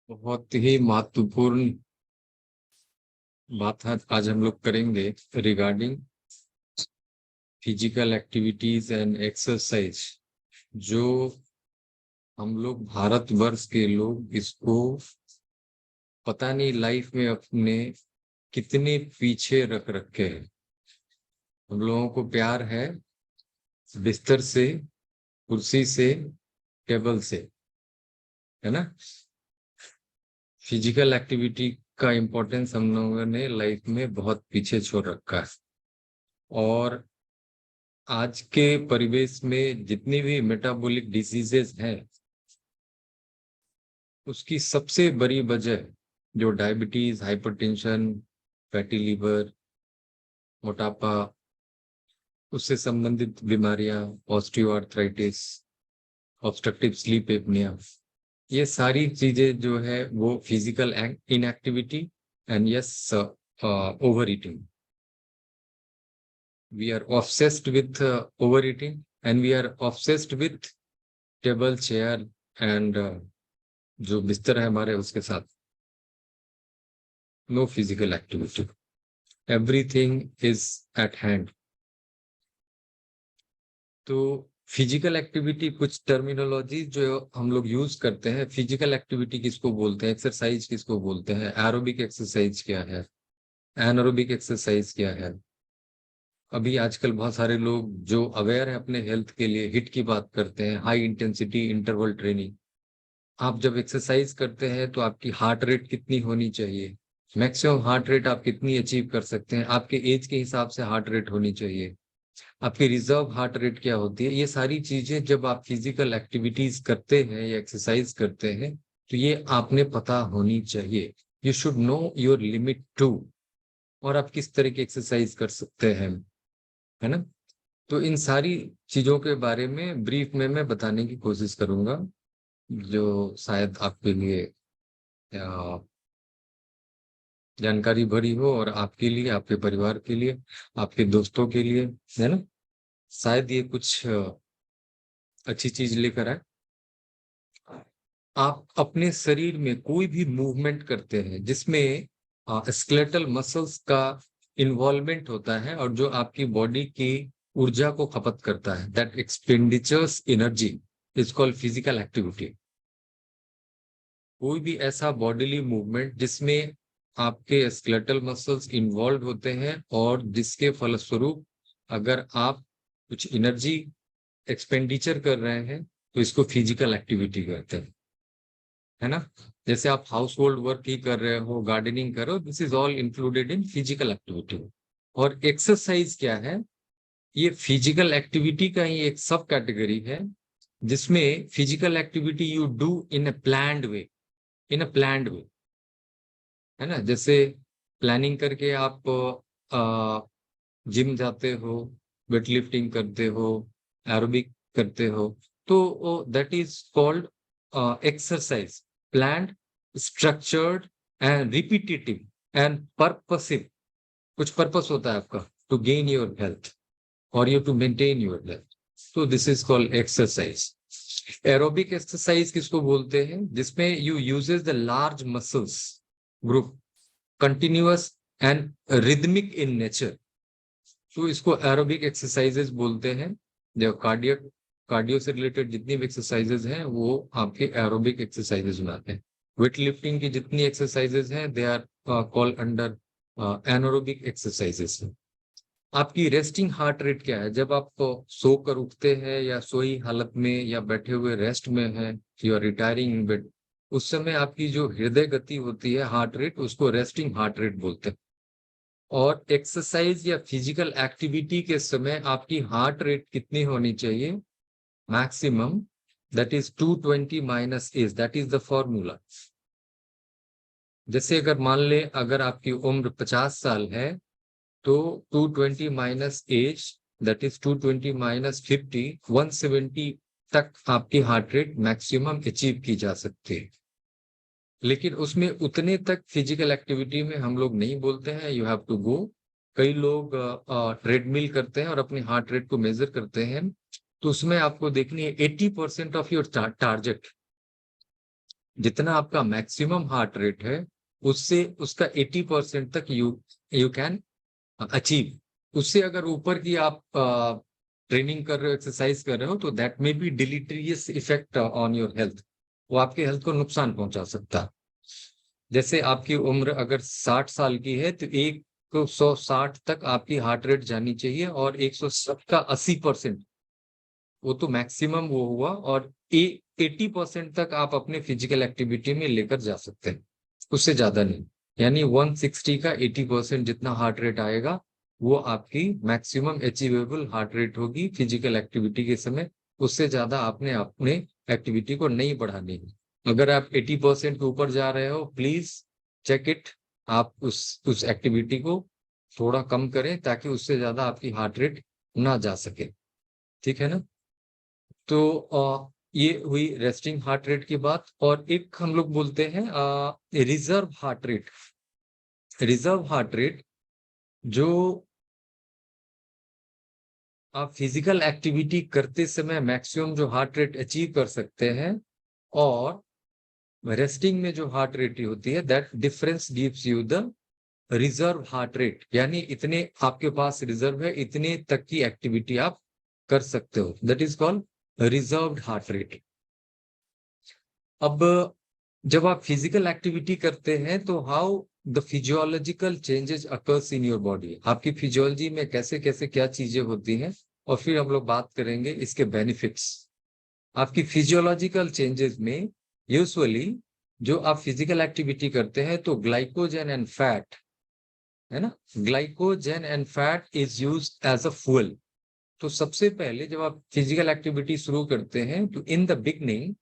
बहुत ही महत्वपूर्ण बात आज हम लोग करेंगे regarding physical activities and exercise. जो हम लोग भारतवर्ष के लोग इसको पता नहीं लाइफ में अपने कितने पीछे रख रखे हैं। हम लोगों को प्यार है बिस्तर से, कुर्सी से, टेबल से, है ना। फिजिकल एक्टिविटी का इम्पोर्टेंस हम लोगों ने लाइफ में बहुत पीछे छोड़ रखा है। और आज के परिवेश में जितनी भी मेटाबॉलिक डिजीजेस हैं, उसकी सबसे बड़ी वजह जो डायबिटीज, हाइपरटेंशन, फैटी लीवर, मोटापा, उससे संबंधित बीमारियां, ऑस्टियोआर्थराइटिस, ऑब्स्ट्रक्टिव स्लीप एपनिया, ये सारी चीजें जो है वो physical inactivity and yes over eating. We are obsessed with overeating, and we are obsessed with table, chair and जो बिस्तर है हमारे उसके साथ। No physical activity, everything is at hand. तो फिजिकल एक्टिविटी, कुछ टर्मिनोलॉजी जो हम लोग यूज करते हैं, फिजिकल एक्टिविटी किसको बोलते हैं, एक्सरसाइज किसको बोलते हैं, एरोबिक एक्सरसाइज क्या है, एनारोबिक एक्सरसाइज क्या है। अभी आजकल बहुत सारे लोग जो अवेयर है अपने हेल्थ के लिए हिट की बात करते हैं, हाई इंटेंसिटी इंटरवल ट्रेनिंग। आप जब एक्सरसाइज करते हैं तो आपकी हार्ट रेट कितनी होनी चाहिए, मैक्सिमम हार्ट रेट आप कितनी अचीव कर सकते हैं, आपके एज के हिसाब से हार्ट रेट होनी चाहिए, आपकी रिजर्व हार्ट रेट क्या होती है। ये सारी चीजें जब आप फिजिकल एक्टिविटीज करते हैं या एक्सरसाइज करते हैं तो ये आपने पता होनी चाहिए। You should know your limit too, और आप किस तरह की एक्सरसाइज कर सकते हैं, है ना। तो इन सारी चीजों के बारे में ब्रीफ में मैं बताने की कोशिश करूंगा, जो शायद आपके लिए जानकारी भरी हो, और आपके लिए, आपके परिवार के लिए, आपके दोस्तों के लिए, है ना। शायद ये कुछ अच्छी चीज लेकर आए। आप अपने शरीर में कोई भी मूवमेंट करते हैं जिसमें स्केलेटल मसल्स का इन्वॉल्वमेंट होता है और जो आपकी बॉडी की ऊर्जा को खपत करता है, that expenditures energy is called physical activity. कोई भी ऐसा बॉडीली मूवमेंट जिसमें आपके स्केलेटल मसल्स इन्वॉल्व होते हैं और जिसके फलस्वरूप अगर आप कुछ एनर्जी एक्सपेंडिचर कर रहे हैं तो इसको फिजिकल एक्टिविटी कहते हैं, है ना। जैसे आप हाउस होल्ड वर्क ही कर रहे हो, गार्डनिंग कर रहे हो, this is all included in physical activity. और एक्सरसाइज क्या है, ये फिजिकल एक्टिविटी का ही एक सब कैटेगरी है जिसमें physical activity you do in a planned way, in a planned way, है ना। जैसे प्लानिंग करके आप जिम जाते हो, वेट लिफ्टिंग करते हो, एरोबिक करते हो, तो that is called exercise, planned, structured and repetitive and purposive. कुछ पर्पस होता है आपका, टू गेन योर हेल्थ और you to maintain your health, तो this is called exercise. Aerobic exercise किसको बोलते हैं, जिसमें you uses the large muscles group, continuous and rhythmic in nature, तो इसको एरोबिक एक्सरसाइजेज बोलते हैं। जो कार्डियो से रिलेटेड जितनी भी एक्सरसाइजेज हैं वो आपके एरोबिक एक्सरसाइजेज में आते हैं। वेट लिफ्टिंग की जितनी एक्सरसाइजेज हैं they are called under anaerobic exercises. आपकी रेस्टिंग हार्ट रेट क्या है, जब आप सोकर उठते हैं या सोई हालत में या बैठे हुए रेस्ट में हैं, you are retiring in bed, उस समय आपकी जो हृदय गति होती है, हार्ट रेट, उसको रेस्टिंग हार्ट रेट बोलते हैं। और एक्सरसाइज या फिजिकल एक्टिविटी के समय आपकी हार्ट रेट कितनी होनी चाहिए, maximum, that is 220 minus age, that is the formula. जैसे अगर मान ले अगर आपकी उम्र 50 साल है तो 220 minus age, that is 220 minus 50, 170 तक आपकी हार्ट रेट मैक्सिमम अचीव की जा सकती है। लेकिन उसमें उतने तक फिजिकल एक्टिविटी में हम लोग नहीं बोलते हैं यू हैव टू गो। कई लोग ट्रेडमिल करते हैं और अपने हार्ट रेट को मेजर करते हैं, तो उसमें आपको देखनी है 80% ऑफ योर टारगेट, जितना आपका मैक्सिमम हार्ट रेट है उससे उसका 80% तक यू कैन अचीव। उससे अगर ऊपर की आप ट्रेनिंग कर रहे हो, एक्सरसाइज कर रहे हो, तो that may be deleterious effect on your health. वो आपके हेल्थ को नुकसान पहुंचा सकता है। जैसे आपकी उम्र अगर 60 साल की है तो 160 तक आपकी हार्ट रेट जानी चाहिए, और 160 का 80%, वो तो मैक्सिमम वो हुआ। और 80% तक आप अपने फिजिकल एक्टिविटी में लेकर जा सकते हैं, उससे ज्यादा नहीं। यानी 160 का 80% जितना हार्ट रेट आएगा वो आपकी मैक्सिमम अचीवेबल हार्ट रेट होगी फिजिकल एक्टिविटी के समय। उससे ज्यादा आपने अपने एक्टिविटी को नहीं बढ़ानी है। अगर आप 80% के ऊपर जा रहे हो, प्लीज चेक इट। आप उस एक्टिविटी को थोड़ा कम करें ताकि उससे ज्यादा आपकी हार्ट रेट ना जा सके। ठीक है ना? तो ये हुई रेस्टिंग हार्ट रेट की बात। और एक हम लोग बोलते हैं reserve heart rate. Reserve heart rate जो आप फिजिकल एक्टिविटी करते समय मैक्सिमम जो हार्ट रेट अचीव कर सकते हैं, और रेस्टिंग में जो हार्ट रेट होती है, that difference gives you the reserve heart rate. यानी इतने आपके पास रिजर्व है, इतने तक की एक्टिविटी आप कर सकते हो, that is called reserved heart rate. अब जब आप फिजिकल एक्टिविटी करते हैं तो how the physiological changes occurs in your body, आपकी फिजियोलॉजी में कैसे कैसे क्या चीजें होती हैं, और फिर हम लोग बात करेंगे इसके बेनिफिट्स। आपकी फिजियोलॉजिकल चेंजेस में यूजुअली जो आप फिजिकल एक्टिविटी करते हैं तो ग्लाइकोजन एंड फैट, है ना, glycogen and fat is use as a fuel. तो सबसे पहले जब आप फिजिकल एक्टिविटी शुरू करते हैं तो इन द बिगनिंग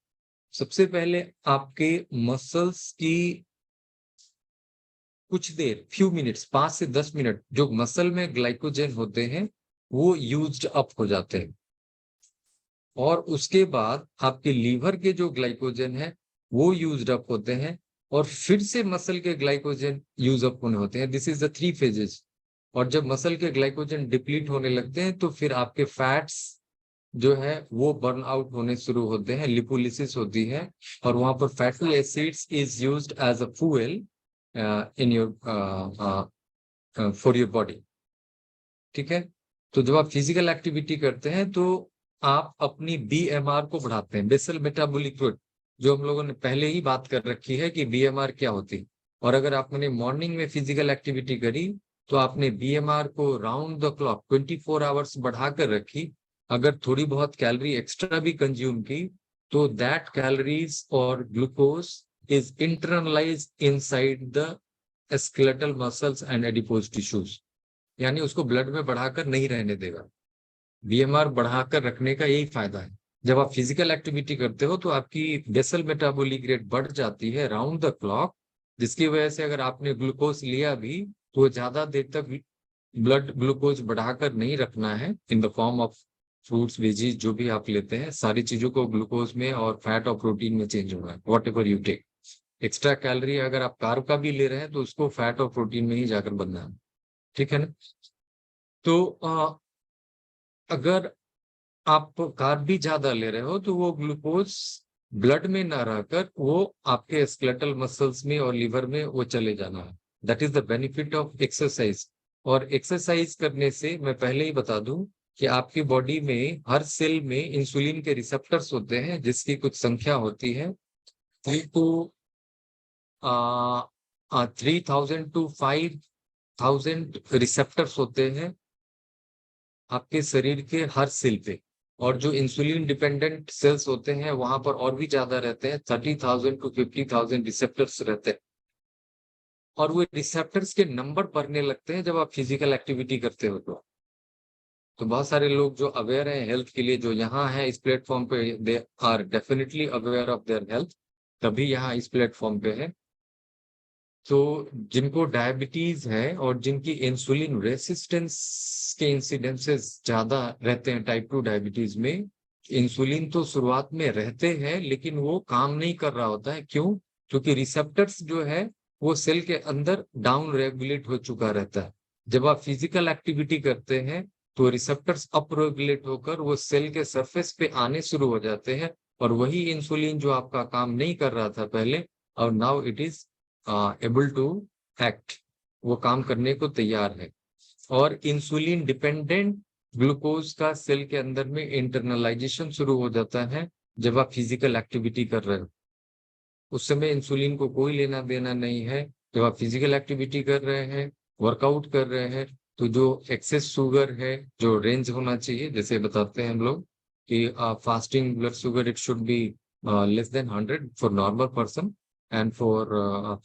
सबसे पहले आपके मसल्स की कुछ देर, फ्यू मिनट्स, 5 से 10 मिनट, जो मसल में ग्लाइकोजन होते हैं वो यूज्ड अप हो जाते हैं। और उसके बाद आपके लीवर के जो ग्लाइकोजन है वो यूज्ड अप होते हैं, और फिर से मसल के ग्लाइकोजन यूज अप होने होते हैं। This is the 3 phases. और जब मसल के ग्लाइकोजन डिप्लीट होने लगते हैं तो फिर आपके फैट्स जो है वो बर्न आउट होने शुरू होते हैं, लिपोलिसिस होती है, और वहां पर fatty acids is used as a fuel in your for your body. ठीक है? तो जब आप फिजिकल एक्टिविटी करते हैं तो आप अपनी बीएमआर को बढ़ाते हैं, बेसल मेटाबॉलिक रेट, जो हम लोगों ने पहले ही बात कर रखी है कि बीएमआर क्या होती है। और अगर आपने मॉर्निंग में फिजिकल एक्टिविटी करी तो आपने बीएमआर को राउंड द क्लॉक 24 आवर्स बढ़ाकर रखी। अगर थोड़ी बहुत कैलोरी एक्स्ट्रा भी कंज्यूम की तो दैट कैलोरीज और glucose is internalise inside the skeletal muscles and adipose tissues. यानी उसको ब्लड में बढ़ाकर नहीं रहने देगा। बीएमआर बढ़ाकर रखने का यही फायदा है। जब आप फिजिकल एक्टिविटी करते हो तो आपकी बेसल मेटाबॉलिक रेट बढ़ जाती है राउंड द क्लॉक, जिसकी वजह से अगर आपने ग्लूकोज लिया भी तो ज्यादा देर तक ब्लड ग्लूकोज बढ़ाकर नहीं रखना है। In the form of fruits, veggies, जो भी आप लेते हैं सारी चीजों को ग्लूकोज में और फैट और प्रोटीन में चेंज होना है, whatever you take. Extra calorie अगर आप कार्ब का भी ले रहे हैं तो उसको फैट और प्रोटीन में ही जाकर बनना है। ठीक है ना? तो अगर आप कार्ब भी ज्यादा ले रहे हो तो वो ग्लूकोज ब्लड में ना रहकर वो आपके स्केलेटल मसल्स में और लीवर में वो चले जाना है। That is the benefit of exercise. और एक्सरसाइज करने से मैं पहले ही बता दूं कि आपकी बॉडी में हर सेल में इंसुलिन के रिसेप्टर्स होते हैं जिसकी कुछ संख्या होती है, 3,000 to 5,000 रिसेप्टर्स होते हैं आपके शरीर के हर सेल पे। और जो इंसुलिन डिपेंडेंट सेल्स होते हैं वहां पर और भी ज्यादा रहते हैं, 30,000 to 50,000 रिसेप्टर्स रहते हैं। और वो रिसेप्टर्स के नंबर बढ़ने लगते हैं जब आप फिजिकल एक्टिविटी करते हो। तो बहुत सारे लोग जो अवेयर हैं हेल्थ के लिए, जो यहाँ है इस प्लेटफॉर्म पे, they are definitely aware of their health, तभी यहाँ इस प्लेटफॉर्म पे है। तो जिनको डायबिटीज है और जिनकी इंसुलिन रेसिस्टेंस के इंसिडेंसेस ज्यादा रहते हैं टाइप 2 डायबिटीज में, इंसुलिन तो शुरुआत में रहते हैं लेकिन वो काम नहीं कर रहा होता है। क्यों? क्योंकि रिसेप्टर्स जो है वो सेल के अंदर डाउन रेगुलेट हो चुका रहता है। जब आप फिजिकल एक्टिविटी करते हैं तो रिसेप्टर्स अप रेगुलेट होकर वो सेल के सरफेस पे आने शुरू हो जाते हैं, और वही इंसुलिन जो आपका काम नहीं कर रहा था पहले, और now it is able to act, वो काम करने को तैयार है। और इंसुलिन डिपेंडेंट ग्लूकोज का सेल के अंदर में इंटरनलाइजेशन शुरू हो जाता है जब आप फिजिकल एक्टिविटी कर रहे हो। उस समय इंसुलिन को कोई लेना देना नहीं है। जब आप फिजिकल एक्टिविटी कर रहे हैं, वर्कआउट कर रहे हैं, तो जो एक्सेस शुगर है, जो रेंज होना चाहिए, जैसे बताते हैं हम लोग कि fasting blood sugar it should be less than 100 for normal person, and for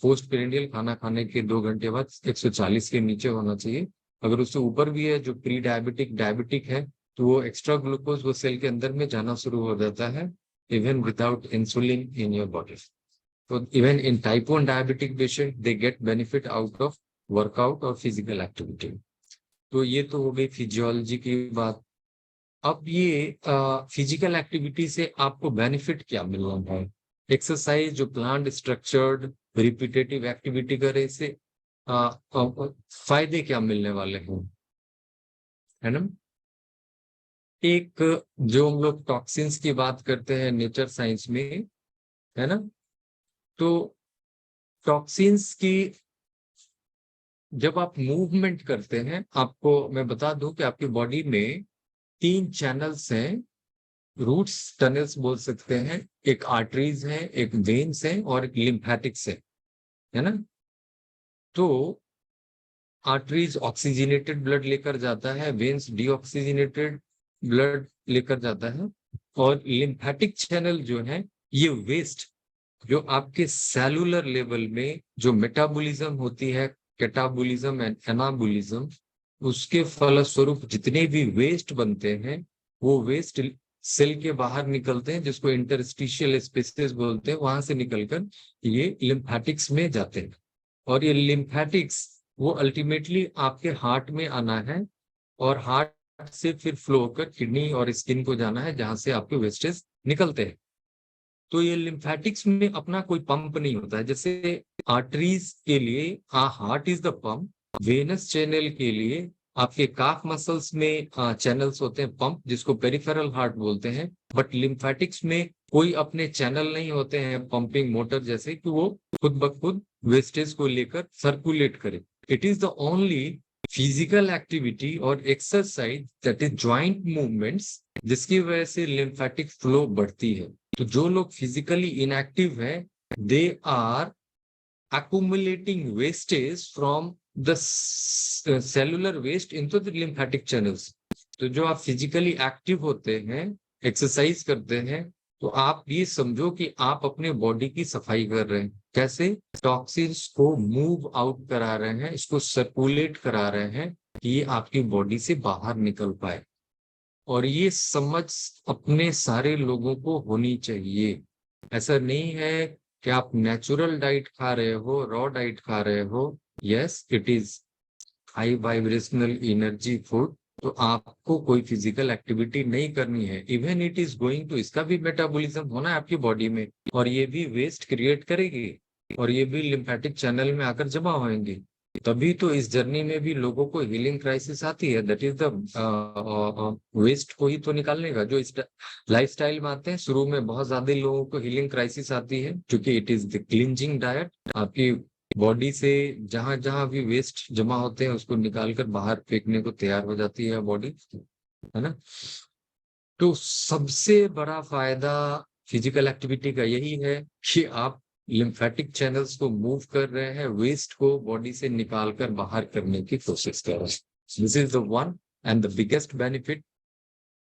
post perineal खाना खाने के 2 घंटे बाद 140 के नीचे होना चाहिए। अगर उससे ऊपर भी है, जो प्री डायबिटिक डायबिटिक है, तो वो एक्स्ट्रा ग्लूकोज वो सेल के अंदर में जाना शुरू हो जाता है, even without insulin in your body. So even in type 1 diabetic patient, they get benefit out of workout और physical activity. तो ये तो हो गई फिजियोलॉजी की बात। अब ये फिजिकल एक्टिविटी से आपको बेनिफिट क्या मिल रहा है? एक्सरसाइज जो प्लान स्ट्रक्चर्ड रिपीटेटिव एक्टिविटी करे, इससे फायदे क्या मिलने वाले हैं, है ना? एक, जो हम लोग टॉक्सिन्स की बात करते हैं नेचर साइंस में, है ना, तो टॉक्सिन्स की जब आप मूवमेंट करते हैं, आपको मैं बता दूं कि आपकी बॉडी में 3 चैनल्स हैं, रूट्स टनल्स बोल सकते हैं। एक आर्टरीज है, एक वेन्स है, और एक लिम्फेटिक्स है ना? तो आर्टरीज ऑक्सीजनेटेड ब्लड लेकर जाता है, वेन्स डीऑक्सीजनेटेड ब्लड लेकर जाता है, और लिम्फेटिक चैनल जो है, ये वेस्ट जो आपके सेलुलर लेवल में जो मेटाबॉलिज्म होती है, कैटाबॉलिज्म एंड एनाबॉलिज्म, उसके फलस्वरूप जितने भी वेस्ट बनते हैं, वो वेस्ट सेल के बाहर निकलते हैं, जिसको इंटरस्टिशियल स्पेसेस बोलते हैं, वहां से निकलकर ये लिम्फेटिक्स में जाते हैं। और ये लिम्फेटिक्स वो अल्टीमेटली आपके हार्ट में आना है, और हार्ट से फिर फ्लो होकर किडनी और स्किन को जाना है, जहां से आपके वेस्टेज निकलते हैं। तो ये लिम्फेटिक्स में अपना कोई पंप नहीं होता है। जैसे आर्टरीज के लिए heart is the pump, venous channel के लिए आपके काफ मसल्स में चैनल्स होते हैं पंप, जिसको पेरिफेरल हार्ट बोलते हैं। बट लिम्फेटिक्स में कोई अपने चैनल नहीं होते हैं पंपिंग मोटर जैसे, कि वो खुद ब खुद वेस्टेज को लेकर सर्कुलेट करे। It is the only physical activity और exercise that is joint movements, जिसकी वजह से लिम्फेटिक फ्लो बढ़ती है। तो जो लोग फिजिकली इनएक्टिव है, they are accumulating wastage from the cellular waste into the lymphatic channels. तो जो आप फिजिकली एक्टिव होते हैं, एक्सरसाइज करते हैं, तो आप ये समझो कि आप अपने बॉडी की सफाई कर रहे हैं। कैसे? टॉक्सिन्स को मूव आउट करा रहे हैं, इसको सर्कुलेट करा रहे हैं, कि ये आपकी बॉडी से बाहर निकल पाए। और ये समझ अपने सारे लोगों को होनी चाहिए। ऐसा नहीं है कि आप नेचुरल डाइट खा रहे हो, रॉ डाइट खा रहे हो, yes it is high vibrational energy food, तो आपको कोई फिजिकल एक्टिविटी नहीं करनी है। Even it is going to, इसका भी मेटाबॉलिज्म होना है आपकी बॉडी में, और ये भी वेस्ट क्रिएट करेगी, और ये भी लिम्फेटिक चैनल में आकर जमा होंगे। तभी तो इस जर्नी में भी लोगों को हीलिंग क्राइसिस आती है। दैट इज द वेस्ट को ही तो निकालने का जो इस लाइफस्टाइल में आते हैं। शुरू में बहुत ज्यादा लोगों को हीलिंग क्राइसिस आती है, क्योंकि it is the cleansing diet. आपकी बॉडी से जहां जहां भी वेस्ट जमा होते हैं, उसको निकालकर बाहर फेंकने को तैयार हो जाती है बॉडी, है ना? तो सबसे बड़ा फायदा फिजिकल एक्टिविटी का यही है कि आप लिम्फेटिक चैनल्स को मूव कर रहे हैं, वेस्ट को बॉडी से निकालकर बाहर करने की कोशिश कर रहे हैं। This is the one and the biggest benefit.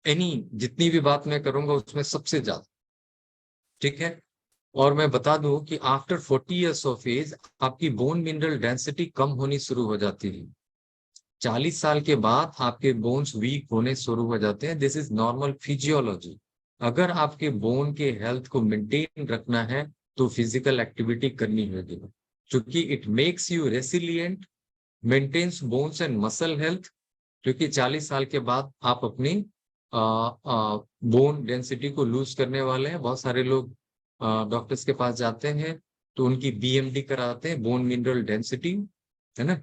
Any जितनी भी बात मैं करूंगा उसमें सबसे ज्यादा, ठीक है? और मैं बता दूं कि आफ्टर 40 इयर्स ऑफ एज आपकी बोन मिनरल डेंसिटी कम होनी शुरू हो जाती है। 40 साल के बाद आपके बोन्स वीक होने शुरू हो जाते हैं। This is normal physiology. अगर आपके बोन के हेल्थ को मेंटेन रखना है, तो फिजिकल एक्टिविटी करनी होगी, क्योंकि it makes you resilient, maintains bones and muscle health. क्योंकि 40 साल के बाद आप अपनी बोन डेंसिटी को लूज करने वाले हैं। बहुत सारे लोग डॉक्टर्स के पास जाते हैं, तो उनकी बीएमडी कराते हैं, बोन मिनरल डेंसिटी, है ना?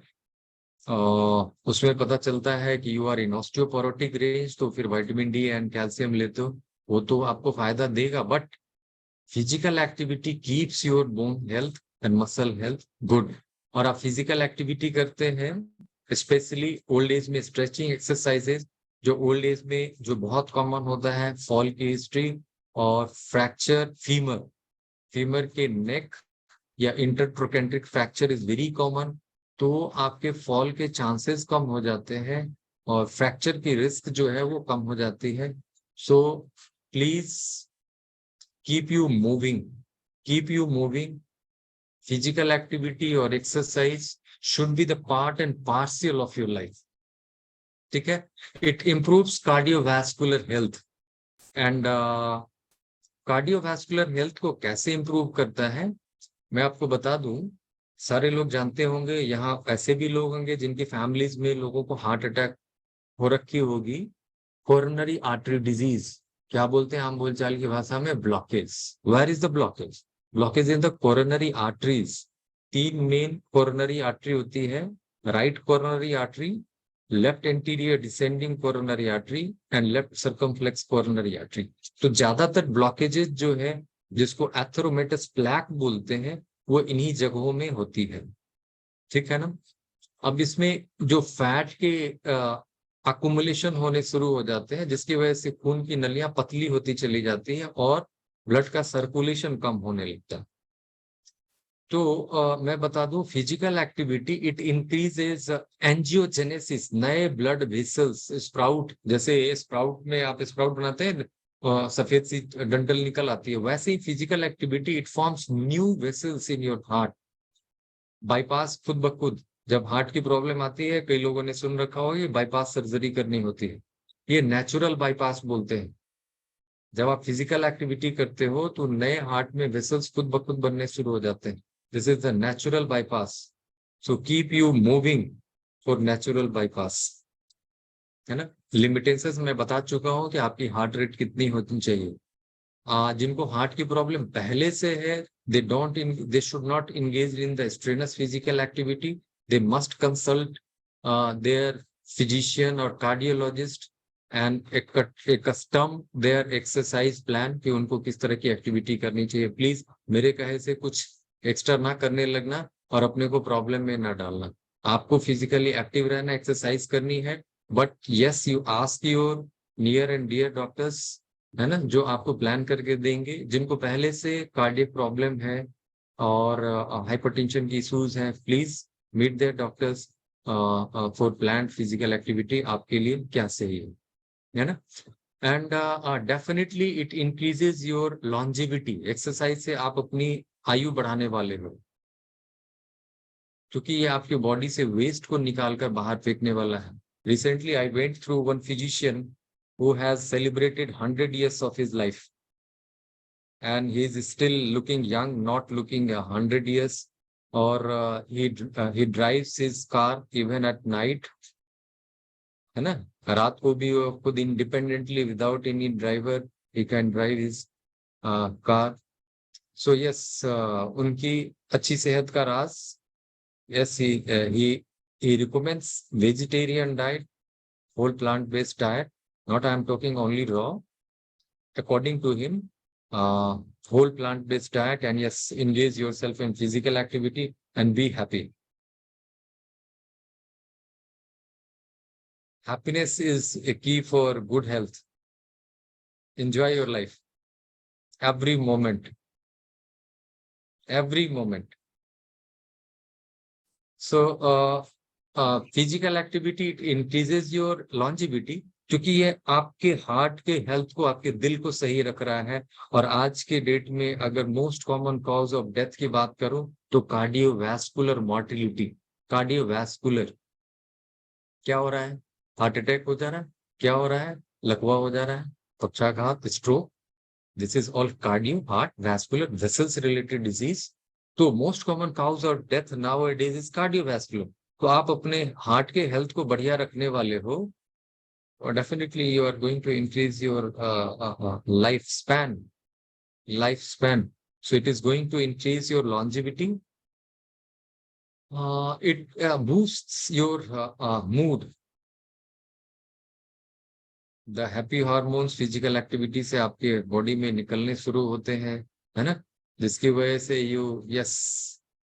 उसमें पता चलता है कि you are in osteoporotic range, तो फिर विटामिन डी एंड कैल्शियम लेते हो। वो तो आपको फायदा देगा, but physical activity keeps your bone health and muscle health good. और आप फिजिकल एक्टिविटी करते हैं, स्पेशली ओल्ड एज में स्ट्रेचिंग एक्सरसाइजेज, जो ओल्ड एज में जो बहुत कॉमन होता है, फॉल की हिस्ट्री और फ्रैक्चर फीमर, फीमर के नेक या intertrochanteric fracture is very common. तो आपके फॉल के चांसेस कम हो जाते हैं और फ्रैक्चर की रिस्क जो है वो कम हो जाती है। So please keep you moving, keep you moving. Physical activity or exercise should be the part and parcel of your life. ठीक है? It improves cardiovascular health and cardiovascular health को कैसे improve करता है मैं आपको बता दूं। सारे लोग जानते होंगे, यहाँ ऐसे भी लोग होंगे जिनकी फैमिलीज में लोगों को हार्ट अटैक हो रखी होगी। कोरोनरी आर्टरी डिजीज, क्या बोलते हैं हम बोलचाल की भाषा में, blockage. Where is the blockage? Blockage in the coronary arteries. तीन मेन कोरोनरी आर्टरी होती है, right coronary artery, left anterior descending coronary artery and left circumflex coronary artery. तो ज्यादातर ब्लॉकेजेस जो है, जिसको एथेरोमेटस प्लैक बोलते हैं, वो इन्हीं जगहों में होती है। ठीक है ना? अब इसमें जो फैट के अकुमुलेशन होने शुरू हो जाते हैं, जिसकी वजह से खून की नलियां पतली होती चली जाती है और ब्लड का सर्कुलेशन कम होने लगता है। तो मैं बता दूं, physical activity it increases angiogenesis, नए ब्लड वेसल्स स्प्राउट, जैसे स्प्राउट में आप स्प्राउट बनाते हैं, सफेद सी डंठल निकल आती है, वैसे ही physical activity it forms new vessels in your heart. Bypass खुद ब खुद, जब हार्ट की प्रॉब्लम आती है, कई लोगों ने सुन रखा होगा ये बाईपास सर्जरी करनी होती है, ये नेचुरल बाईपास बोलते हैं। जब आप फिजिकल एक्टिविटी करते हो तो नए हार्ट में वेसल्स खुद ब खुद बनने शुरू हो जाते हैं। This is the natural bypass. So keep you moving for natural bypass, है ना? लिमिटेशंस मैं बता चुका हूं कि आपकी हार्ट रेट कितनी होनी चाहिए। जिनको हार्ट की प्रॉब्लम पहले से है, they should not engage in the strenuous physical activity. They must consult their physician or cardiologist and custom their exercise plan कि उनको किस तरह की एक्टिविटी करनी चाहिए। प्लीज मेरे कहे से कुछ एक्स्ट्रा ना करने लगना और अपने को प्रॉब्लम में ना डालना। आपको फिजिकली एक्टिव रहना, एक्सरसाइज करनी है, but yes you ask your near and dear doctors, है ना, जो आपको प्लान करके देंगे। जिनको पहले से कार्डियक प्रॉब्लम है और हाइपरटेंशन की इश्यूज हैं, please meet their doctors for plan physical activity, आपके लिए क्या सही है ना? And definitely it increases your longevity. Exercise से आप अपनी आयु बढ़ाने वाले हो, क्योंकि ये आपकी बॉडी से वेस्ट को निकाल कर बाहर फेंकने वाला है। Recently I went through one physician who has celebrated 100 years of his life and he is still looking young, not looking 100 years. Or he drives his car even at night, है ना? रात को भी वो खुद independently without any driver he can drive his car. So yes, उनकी अच्छी सेहत का राज, yes he recommends vegetarian diet, whole plant based diet, not I am talking only raw, according to him, whole plant based diet, and yes, engage yourself in physical activity and be happy. Happiness is a key for good health. Enjoy your life, every moment, every moment. So physical activity it increases your longevity, क्योंकि ये आपके heart के health को, आपके दिल को सही रख रहा है। और आज के डेट में अगर most common cause of death की बात करूं तो कार्डियोवैस्कुलर मॉर्टिलिटी। कार्डियोवैस्कुलर क्या हो रहा है? हार्ट अटैक हो जा रहा है, क्या हो रहा है? लकवा हो जा रहा है, पक्षाघात, stroke. This is all cardio heart vascular vessels related disease. तो most common cause of death nowadays is cardiovascular. तो आप अपने हार्ट के हेल्थ को बढ़िया रखने वाले हो, और definitely you are going to increase your life span. So it is going to increase your longevity. It boosts your mood. The happy hormones physical activity से आपके बॉडी में निकलने शुरू होते हैं, है ना, जिसकी वजह से यू यस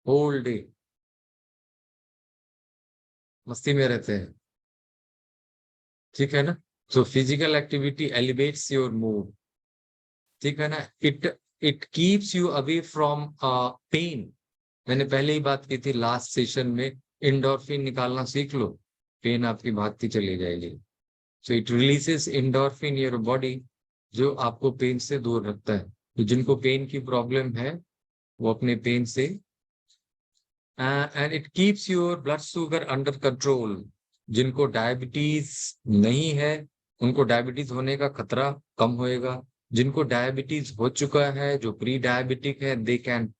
होल डे मस्ती में रहते हैं, ठीक है ना। So physical activity elevates your mood, ठीक है ना। It it keeps you away from pain. मैंने पहले ही बात की थी लास्ट सेशन में, इंडोर्फिन निकालना सीख लो, पेन आपकी भागती चली जाएगी। So it releases endorphin your body, जो आपको पेन से दूर रखता है। तो जिनको पेन की प्रॉब्लम है वो अपने पेन से, and it keeps your blood sugar under control. जिनको डायबिटीज नहीं है उनको डायबिटीज होने का खतरा कम होएगा। जिनको डायबिटीज हो चुका है, जो प्री डायबिटिक है, दे कैन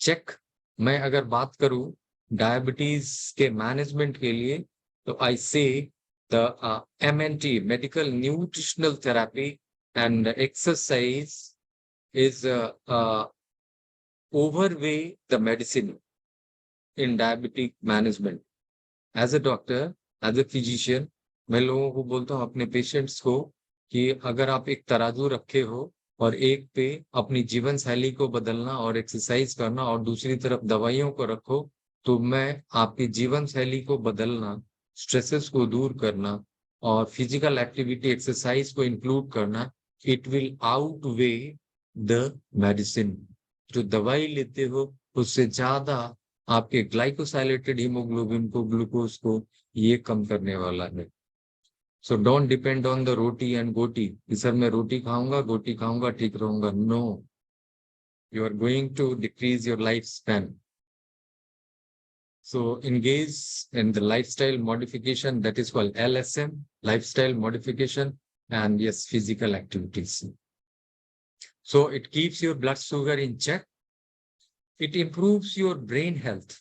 चेक। मैं अगर बात करूं डायबिटीज के मैनेजमेंट के लिए, तो I say the MNT, medical nutritional therapy and exercise is overweigh the medicine in diabetic management. As a doctor, as a physician, मैं लोगों को बोलता हूँ अपने पेशेंट्स को कि अगर आप एक तराजू रखे हो और एक पे अपनी जीवन शैली को बदलना और एक्सरसाइज करना और दूसरी तरफ दवाइयों को रखो, तो मैं आपकी जीवन शैली को बदलना, स्ट्रेसेस को दूर करना और फिजिकल एक्टिविटी एक्सरसाइज को इंक्लूड करना, it will outweigh the medicine. जो दवाई लेते हो उससे ज्यादा आपके ग्लाइकोसाइलेटेड हीमोग्लोबिन को, ग्लूकोज को ये कम करने वाला है। So don't depend on the roti and गोटी कि सर मैं रोटी खाऊंगा गोटी खाऊंगा ठीक रहूंगा। No, you are going to decrease your life span. So engage in the lifestyle modification, that is called LSM, lifestyle modification, and yes, physical activities. So it keeps your blood sugar in check. It improves your brain health.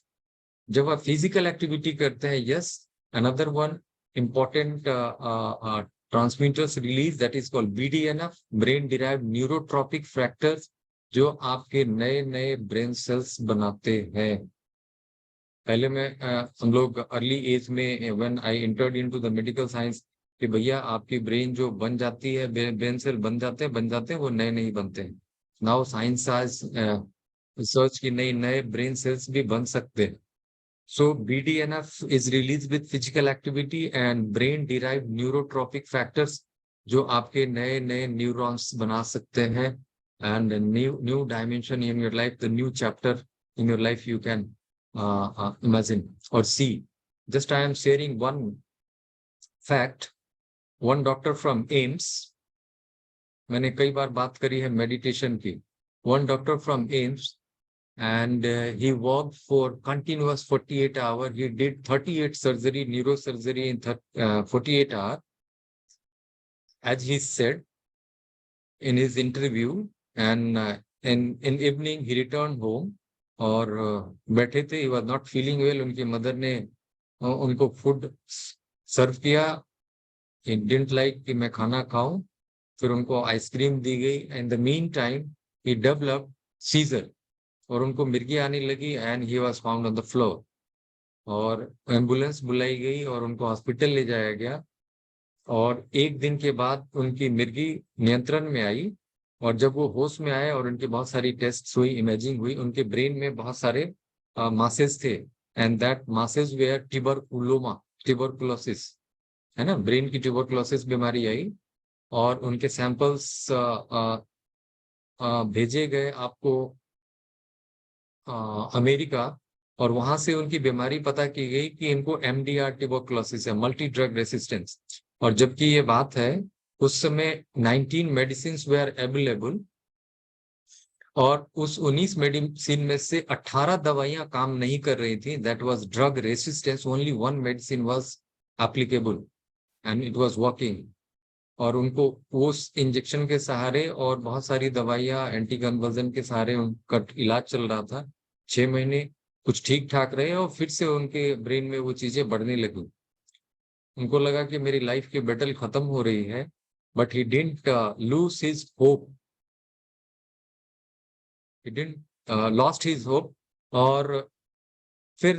जब आप physical activity करते हैं, yes, another one important transmitters release, that is called BDNF, brain derived neurotropic factors, जो आपके नए नए brain cells बनाते हैं। पहले मैं हम लोग अर्ली एज में when I entered into the medical science, कि भैया आपकी ब्रेन जो बन जाती है, ब्रेन सेल बन जाते हैं, वो नए नहीं बनते हैं। नाउ साइंस आज रिसर्च की नई नए ब्रेन सेल्स भी बन सकते हैं। So BDNF is released with physical activity and brain derived neurotropic factors, जो आपके नए नए न्यूरॉन्स बना सकते हैं, and a new dimension in your life, the new chapter in your life you can imagine or see. Just I am sharing one fact. One doctor from AIMS, मैंने कई बार बात करी है मेडिटेशन की। One doctor from AIMS, and he worked for continuous 48 hours. He did 38 surgery, neurosurgery in 48 hours. As he said in his interview, and in evening he returned home, और बैठे थे, he was not feeling well, उनकी mother ने उनको food सर्व किया, he didn't like कि मैं खाना खाऊं, फिर उनको आइसक्रीम दी गई, and the meantime he developed seizure, और उनको मिर्गी आने लगी, and he was found on the floor, और एम्बुलेंस बुलाई गई और उनको हॉस्पिटल ले जाया गया, और एक दिन के बाद उनकी मिर्गी नियंत्रण में आई, और जब वो होश में आए और उनकी बहुत सारी टेस्ट हुई, इमेजिंग हुई, उनके ब्रेन में बहुत सारे मासेस थे, and that masses were tuberculosis, है ना, ब्रेन की ट्यूबरकुलोसिस बीमारी आई, और उनके सैंपल्स भेजे गए आपको अमेरिका, और वहां से उनकी बीमारी पता की गई कि इनको MDR ट्यूबरकुलोसिस है, मल्टी ड्रग रेसिस्टेंस। और जबकि ये बात है, उस समय 19 मेडिसिन वेयर अवेलेबल, और उस 19 मेडिसिन में से 18 दवाइयां काम नहीं कर रही थी, that was drug resistance, only one medicine was applicable and it was working. और उनको उस इंजेक्शन के सहारे और बहुत सारी दवाइयां एंटी कन्वर्जन के सहारे उनका इलाज चल रहा था। 6 महीने कुछ ठीक ठाक रहे, और फिर से उनके ब्रेन में वो चीजें बढ़ने लगी। उनको लगा कि मेरी लाइफ की बैटल खत्म हो रही है, but he didn't lose his hope, he didn't lost his hope. और फिर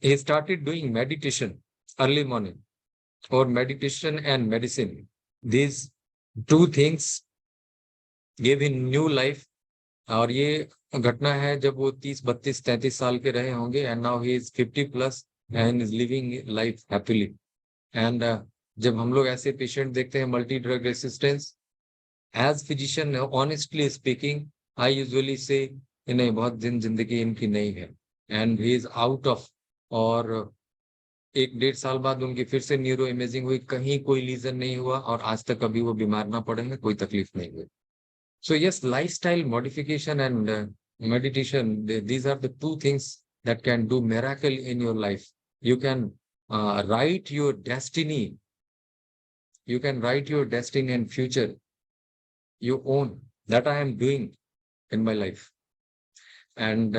he started doing meditation early morning, और meditation and medicine, these two things gave him new life. और ये घटना है जब वो 30, 32, 33 साल के रहे होंगे, and now he is 50+ and is living life happily. And जब हम लोग ऐसे पेशेंट देखते हैं multi drug resistance, as physician honestly speaking, I usually say नहीं, बहुत दिन जिंदगी इनकी नहीं है, and he is out of. और 1-1.5 साल बाद उनकी फिर से न्यूरो इमेजिंग हुई, कहीं कोई लीजन नहीं हुआ, और आज तक कभी वो बीमार ना पड़े हैं, कोई तकलीफ नहीं हुई. So yes, lifestyle modification and meditation, these are the two things that can do miracle in your life. You can write your destiny. You can write your destiny and future. You own. That I am doing in my life. And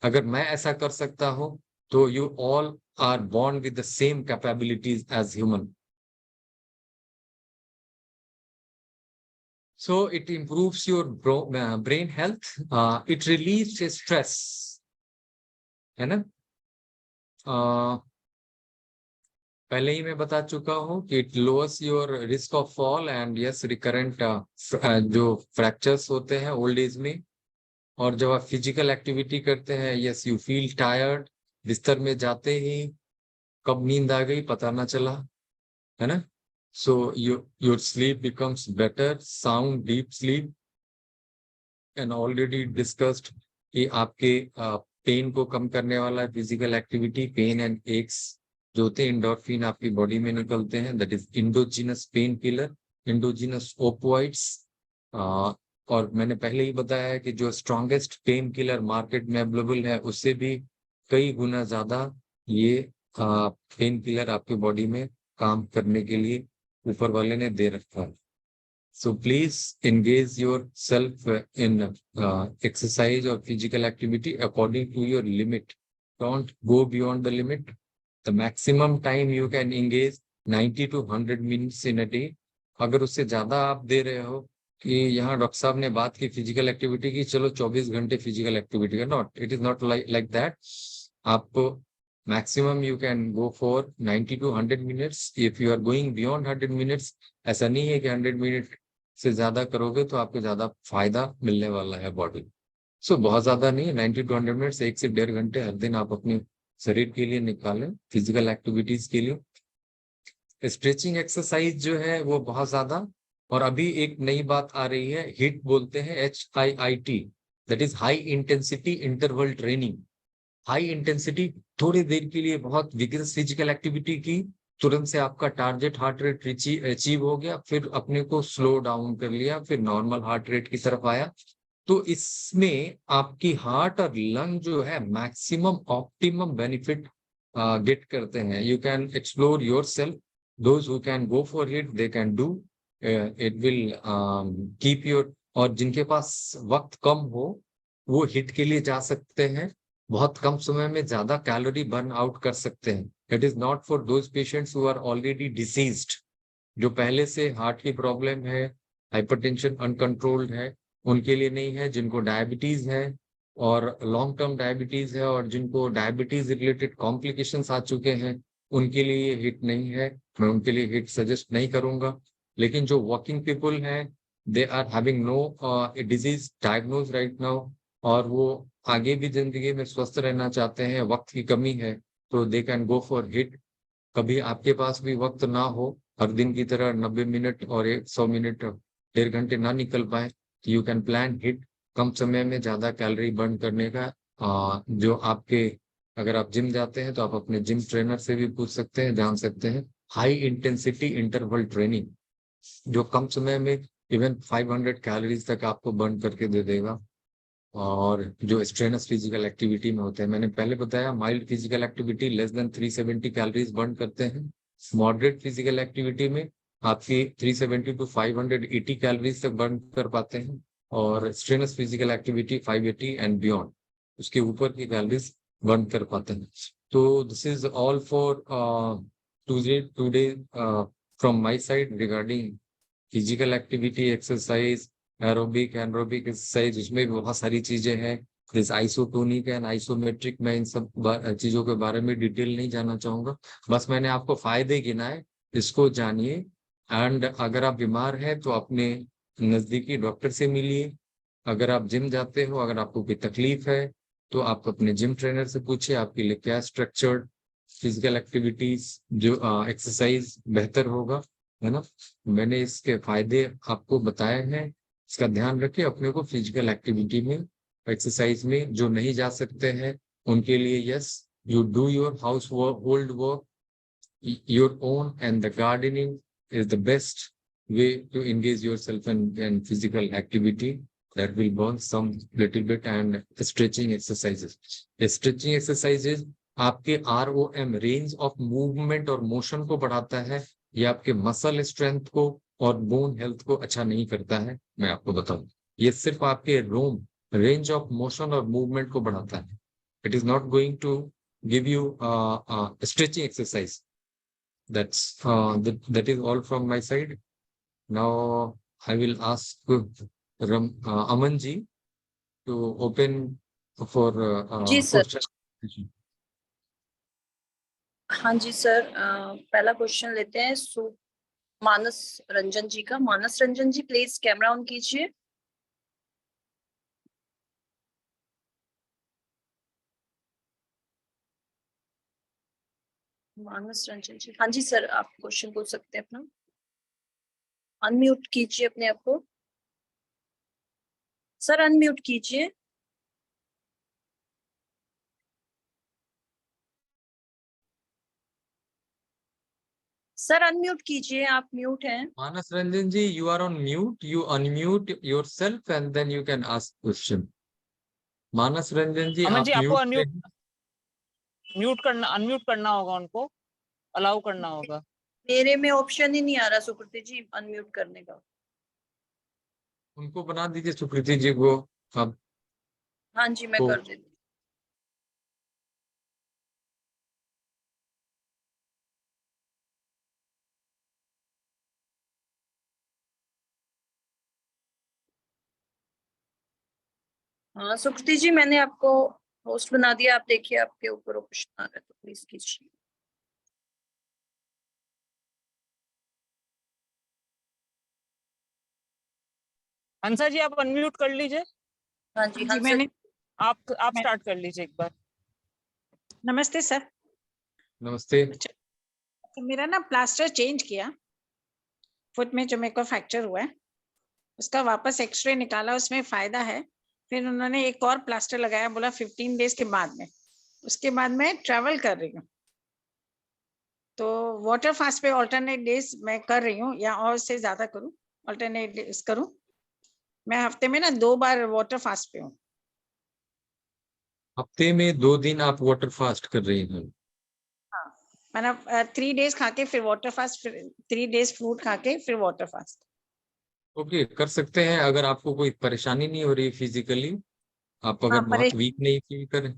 अगर मैं ऐसा कर सकता हूँ, तो you all are born with the same capabilities as human. So it improves your brain health. It relieves stress. है ना? पहले ही मैं बता चुका हूँ कि it lowers your risk of fall and yes recurrent जो फ्रैक्चर्स होते हैं ओल्ड एज में. और जब आप फिजिकल एक्टिविटी करते हैं, यस यू फील टायर्ड. बिस्तर में जाते ही कब नींद आ गई पता ना चला, है ना? So your sleep becomes better, sound deep sleep. And already discussed कि आपके पेन को कम करने वाला है फिजिकल एक्टिविटी. पेन एंड एक्स जो होते हैं, एंडोर्फिन आपकी बॉडी में निकलते हैं, that is endogenous pain killer, endogenous opioids. और मैंने पहले ही बताया है कि जो स्ट्रॉन्गेस्ट पेन किलर मार्केट में अवेलेबल है, उससे भी कई गुना ज्यादा ये पेन किलर आपकी बॉडी में काम करने के लिए ऊपर वाले ने दे रखा है. So please engage yourself in exercise or physical activity according to your limit. Don't go beyond the limit. The maximum time you can engage 90 to 100 minutes in a day. अगर उससे ज्यादा आप दे रहे हो कि यहाँ डॉक्टर साहब ने बात की फिजिकल एक्टिविटी की, चलो 24 घंटे फिजिकल एक्टिविटी का, not, it is not like that. आपको maximum you can go for 90 to 100 minutes. If you are going beyond 100 minutes, ऐसा नहीं है कि 100 मिनट से ज्यादा करोगे तो आपको ज्यादा फायदा मिलने वाला है बॉडी. सो बहुत ज्यादा नहीं, 90 to 100 मिनट्स, 1 से 1.5 घंटे हर दिन आप अपने शरीर के लिए निकालें फिजिकल एक्टिविटीज के लिए. स्ट्रेचिंग एक्सरसाइज जो है वो बहुत ज्यादा. और अभी एक नई बात आ रही है, हिट बोलते हैं, HIIT, that is high intensity interval training. High intensity, थोड़ी देर के लिए बहुत विगरस फिजिकल एक्टिविटी की, तुरंत से आपका टारगेट हार्ट रेट अचीव हो गया, फिर अपने को स्लो डाउन कर लिया, फिर नॉर्मल हार्ट रेट की तरफ आया. तो इसमें आपकी हार्ट और लंग जो है मैक्सिमम ऑप्टिमम बेनिफिट गेट करते हैं. You can explore your self. Those who can go for it, they can do it, will keep your. और जिनके पास वक्त कम हो, वो हिट के लिए जा सकते हैं. बहुत कम समय में ज्यादा कैलोरी बर्न आउट कर सकते हैं. It is not for those patients who are already diseased, जो पहले से हार्ट की प्रॉब्लम है, हाइपरटेंशन अनकंट्रोल्ड है, उनके लिए नहीं है. जिनको डायबिटीज है और लॉन्ग टर्म डायबिटीज है, और जिनको डायबिटीज रिलेटेड कॉम्प्लिकेशंस आ चुके हैं, उनके लिए ये हिट नहीं है. मैं उनके लिए हिट सजेस्ट नहीं करूंगा. लेकिन जो वर्किंग पीपल हैं, they are having no disease diagnose right now, और वो आगे भी जिंदगी में स्वस्थ रहना चाहते हैं, वक्त की कमी है, तो they can go for hit. कभी आपके पास भी वक्त ना हो, हर दिन की तरह 90 मिनट और 100 मिनट, 1.5 घंटे ना निकल पाए, तो यू कैन प्लान हिट. कम समय में ज्यादा कैलोरी बर्न करने का. जो आपके, अगर आप जिम जाते हैं तो आप अपने जिम ट्रेनर से भी पूछ सकते हैं, जान सकते हैं. हाई इंटेंसिटी इंटरवल ट्रेनिंग, जो कम समय में इवन 500 कैलोरीज तक आपको बर्न करके दे देगा. और जो स्ट्रेनस फिजिकल एक्टिविटी में होते हैं, मैंने पहले बताया, mild physical activity less than 370 calories burn करते हैं. मॉडरेट फिजिकल एक्टिविटी में आपकी 370 to 580 कैलोरीज तक बर्न कर पाते हैं. और strenuous physical activity 580 and beyond, उसके ऊपर की कैलोरीज बर्न कर पाते हैं. तो this is all for today from my side regarding physical activity, exercise, aerobic anaerobic exercise. उसमें भी बहुत सारी चीजें हैं, जैसे आइसोटोनिक एंड आइसोमेट्रिक. मैं इन सब चीजों के बारे में डिटेल नहीं जानना चाहूंगा, बस मैंने आपको फायदे गिनाए इसको जानिए। एंड अगर आप बीमार हैं तो अपने नजदीकी डॉक्टर से मिलिए। अगर आप जिम जाते हो, अगर आपको कोई तकलीफ है तो आप अपने जिम ट्रेनर से पूछिए आपके लिए क्या स्ट्रक्चर्ड फिजिकल एक्टिविटीज जो एक्सरसाइज बेहतर होगा, है ना। मैंने इसके फायदे आपको बताए हैं, इसका ध्यान रखिए। अपने को फिजिकल एक्टिविटी में, एक्सरसाइज में जो नहीं जा सकते हैं उनके लिए yes, you do your household work your own, and the gardening is the best way to engage yourself in physical activity that will burn some little bit. And stretching exercises, stretching exercises आपके ROM range of movement और motion को बढ़ाता है, ये आपके muscle strength को और bone health को अच्छा नहीं करता है। मैं आपको बताऊं, ये सिर्फ आपके रोम रेंज ऑफ मोशन और मूवमेंट को बढ़ाता है। It is not going to give you stretching exercise. That is all from my side. Now I will ask Aman ji to open for जी सर। question. हाँ जी sir, पहला question लेते हैं मानस रंजन जी का। मानस रंजन जी प्लीज कैमरा ऑन कीजिए। मानस रंजन जी, हाँ जी sir, आप question पूछ सकते हैं अपना। अनम्यूट कीजिए अपने आप को सर, अनम्यूट कीजिए। सर अनम्यूट कीजिए, आप म्यूट हैं। Manas Ranjan ji, you are on mute. You unmute yourself and then you can ask question. Manas Ranjan ji, अमन आप जी आपको म्यूट पे म्यूट करना, अनम्यूट करना होगा, उनको अलाउ करना होगा। मेरे में ऑप्शन ही नहीं आ रहा सुकृति जी अनम्यूट करने का। उनको बना दीजिए, सुकृति जी को। आप हाँ जी मैं को कर देती हूँ। हाँ सुकृति जी, मैंने आपको होस्ट बना दिया, आप देखिए आपके ऊपर क्वेश्चन आ रहा है तो प्लीज कीजिए। हंसा जी आप अनम्यूट कर लीजिए। हाँ जी, जी मैंने आप स्टार्ट कर लीजिए एक बार। नमस्ते सर। नमस्ते। तो मेरा ना प्लास्टर चेंज किया फुट में, जो मेरे को फ्रैक्चर हुआ है उसका वापस एक्सरे निकाला, उसमें फायदा है। फिर उन्होंने एक और प्लास्टर लगाया, बोला 15 डेज के बाद में। उसके बाद मैं ट्रैवल कर रही हूँ, तो वाटर फास्ट पे ऑल्टरनेट डेज मैं कर रही हूँ या और से ज्यादा करूँ? ऑल्टरनेट डेज करूँ? मैं हफ्ते में ना 2 बार वाटर फास्ट पे हूँ। हफ्ते में 2 दिन आप वाटर फास्ट कर रही हैं? हाँ, मतलब 3 डेज खा के फिर वाटर फास्ट, फिर 3 डेज फ्रूट खा के फिर वाटर फास्ट। ओके, कर सकते हैं। अगर आपको कोई परेशानी नहीं हो रही फिजिकली, आप अगर बहुत वीक नहीं फील करें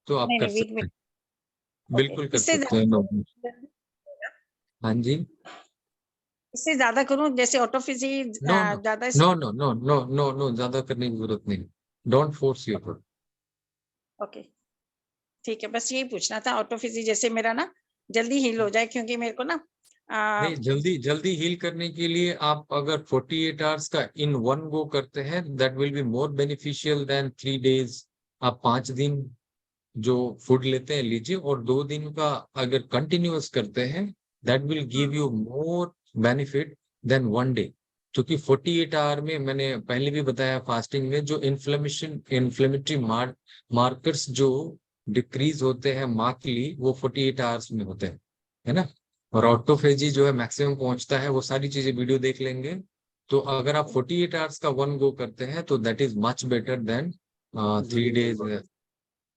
तो आप कर नहीं वीक में। सकते हैं। बिल्कुल कर इससे सकते हैं। हाँ जी। इससे ज्यादा करूं जैसे ऑटोफिजी नो ज्यादा? No no no no no no, ज्यादा करने की जरूरत नहीं। Don't force your. ओके ठीक है, बस यही पूछना था। ऑटोफिजी जैसे मेरा ना जल्दी हील हो जाए, क्योंकि मेरे को ना नहीं, जल्दी जल्दी हील करने के लिए आप अगर 48 आवर्स का इन वन गो करते हैं, that will be more beneficial than 3 days. आप 5 दिन जो फूड लेते हैं लीजिए, और 2 दिन का अगर कंटिन्यूअस करते हैं, that will give you more benefit than 1 day. क्योंकि 48 आवर में, मैंने पहले भी बताया, फास्टिंग में जो इन्फ्लेमेटरी मार्कर्स जो डिक्रीज होते हैं मार्कली, वो 48 आवर्स में होते हैं, है ना। और ऑटोफेजी जो है मैक्सिमम पहुंचता है, वो सारी चीजें वीडियो देख लेंगे। तो अगर आप 48 आवर्स का वन गो करते हैं तो that is much better than 3 days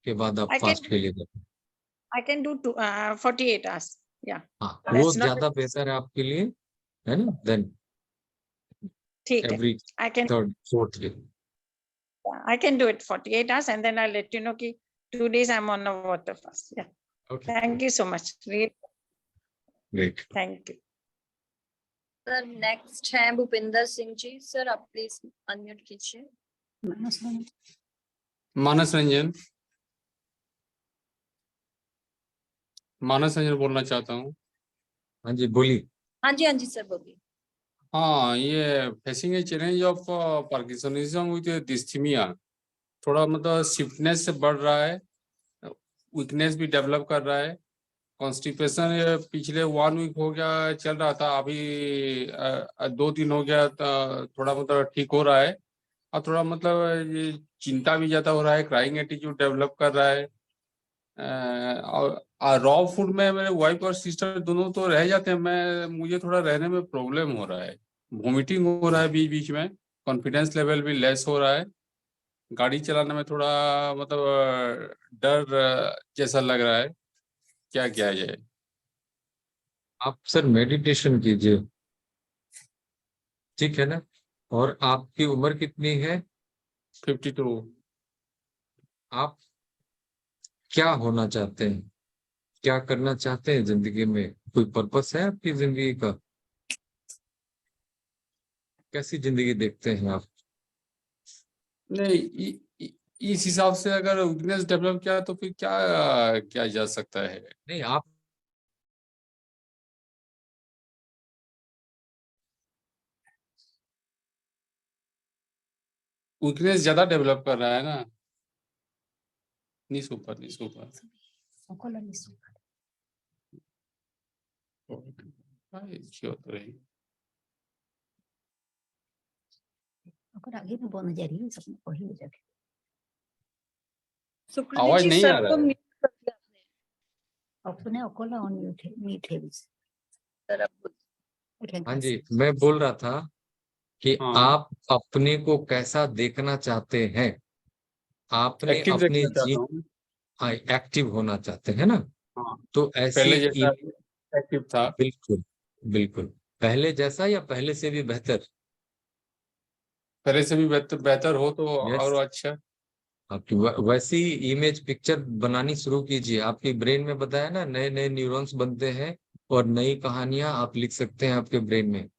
के बाद आप फास्ट के लिए करते हैं। आई कैन डू 48 आवर्स या? हाँ, वो ज्यादा बेहतर है आपके लिए, है ना, देन ठीक है। Every I can third fourth day. Do it 48 hours and then I let you know कि 2 days I am on a water fast. या okay, thank you so much, great. Thank you. Sir next है Bhupinder Singh ji, sir आप please unmute कीजिए। मानस रंजन बोलना चाहता हूँ। हाँ जी बोलिए। हाँ जी सर बोलिए। हाँ, ये facing a challenge of parkinsonism with dysthymia, थोड़ा मतलब स्टिफनेस से बढ़ रहा है, वीकनेस भी डेवलप कर रहा है। कॉन्स्टिपेशन पिछले 1 वीक हो गया चल रहा था, अभी 2 दिन हो गया, थोड़ा मतलब ठीक हो रहा है। और थोड़ा मतलब ये चिंता भी ज्यादा हो रहा है, क्राइंग एटीट्यूड डेवलप कर रहा है। और रॉ फूड में मेरे वाइफ और सिस्टर दोनों तो रह जाते हैं, मुझे थोड़ा रहने में प्रॉब्लम हो रहा है, वोमिटिंग हो रहा है बीच बीच में, कॉन्फिडेंस लेवल भी लेस हो रहा है, गाड़ी चलाने में थोड़ा मतलब डर जैसा लग रहा है। क्या किया जाए? आप सर मेडिटेशन कीजिए, ठीक है ना। और आपकी उम्र कितनी है? 52। आप क्या होना चाहते हैं, क्या करना चाहते हैं जिंदगी में? कोई पर्पस है आपकी जिंदगी का? कैसी जिंदगी देखते हैं आप? नहीं, इस हिसाब से अगर वीकनेस डेवलप किया तो फिर क्या किया जा सकता है? नहीं, आप वीकनेस ज्यादा डेवलप कर रहा है ना। नहीं सुपर, नहीं सुपर। अच्छी होता रही। सुकृति आवाज जी नहीं आ सर रहा को है। म्यूट कर दिया आपने। सर अब हाँ जी, मैं बोल रहा था कि हाँ, आप अपने को कैसा देखना चाहते हैं, आपने एक्टिव अपने देखना चाहता हूँ। एक्टिव होना चाहते हैं ना। हाँ, तो ऐसी पहले जैसा एक्टिव था। बिल्कुल, बिल्कुल पहले जैसा या पहले से भी बेहतर? पहले से भी बेहतर बेहतर हो तो यस, और अच्छा। आपकी वैसी इमेज पिक्चर बनानी शुरू कीजिए। आपके ब्रेन में बताया ना, नए नए न्यूरॉन्स बनते हैं और नई कहानियां आप लिख सकते हैं आपके ब्रेन में।